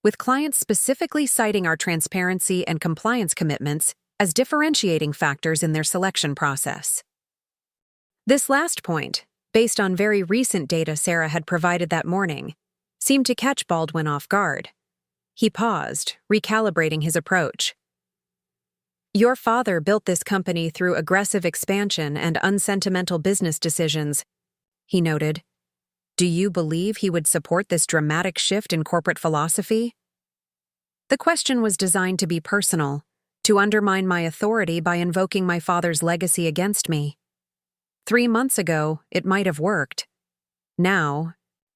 with clients specifically citing our transparency and compliance commitments as differentiating factors in their selection process. This last point, based on very recent data Sarah had provided that morning, seemed to catch Baldwin off guard. He paused, recalibrating his approach. Your father built this company through aggressive expansion and unsentimental business decisions, he noted. Do you believe he would support this dramatic shift in corporate philosophy? The question was designed to be personal, to undermine my authority by invoking my father's legacy against me. 3 months ago, it might have worked. Now,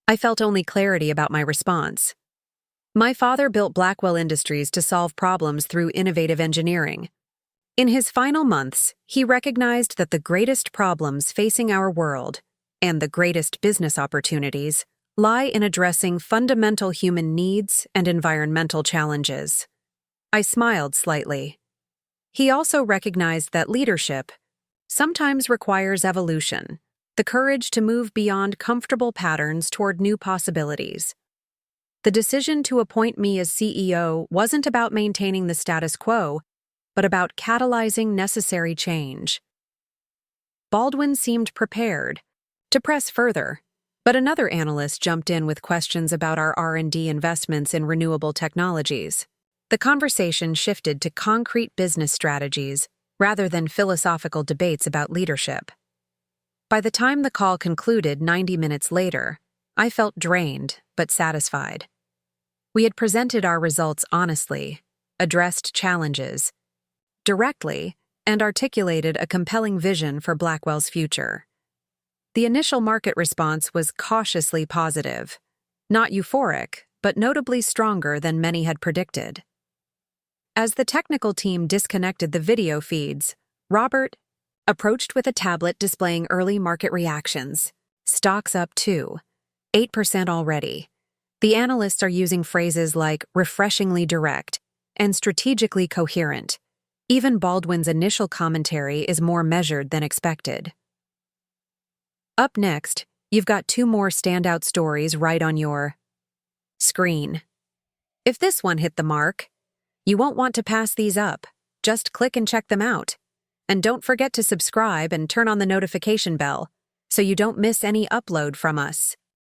I felt only clarity about my response. My father built Blackwell Industries to solve problems through innovative engineering. In his final months, he recognized that the greatest problems facing our world, and the greatest business opportunities, lie in addressing fundamental human needs and environmental challenges. I smiled slightly. He also recognized that leadership sometimes requires evolution, the courage to move beyond comfortable patterns toward new possibilities. The decision to appoint me as CEO wasn't about maintaining the status quo, but about catalyzing necessary change. Baldwin seemed prepared to press further, but another analyst jumped in with questions about our R&D investments in renewable technologies. The conversation shifted to concrete business strategies rather than philosophical debates about leadership. By the time the call concluded 90 minutes later, I felt drained but satisfied. We had presented our results honestly, addressed challenges directly, and articulated a compelling vision for Blackwell's future. The initial market response was cautiously positive, not euphoric, but notably stronger than many had predicted. As the technical team disconnected the video feeds, Robert approached with a tablet displaying early market reactions. Stocks up 8% already. The analysts are using phrases like refreshingly direct and strategically coherent. Even Baldwin's initial commentary is more measured than expected. Up next, you've got 2 more standout stories right on your screen. If this one hit the mark, you won't want to pass these up. Just click and check them out. And don't forget to subscribe and turn on the notification bell so you don't miss any upload from us.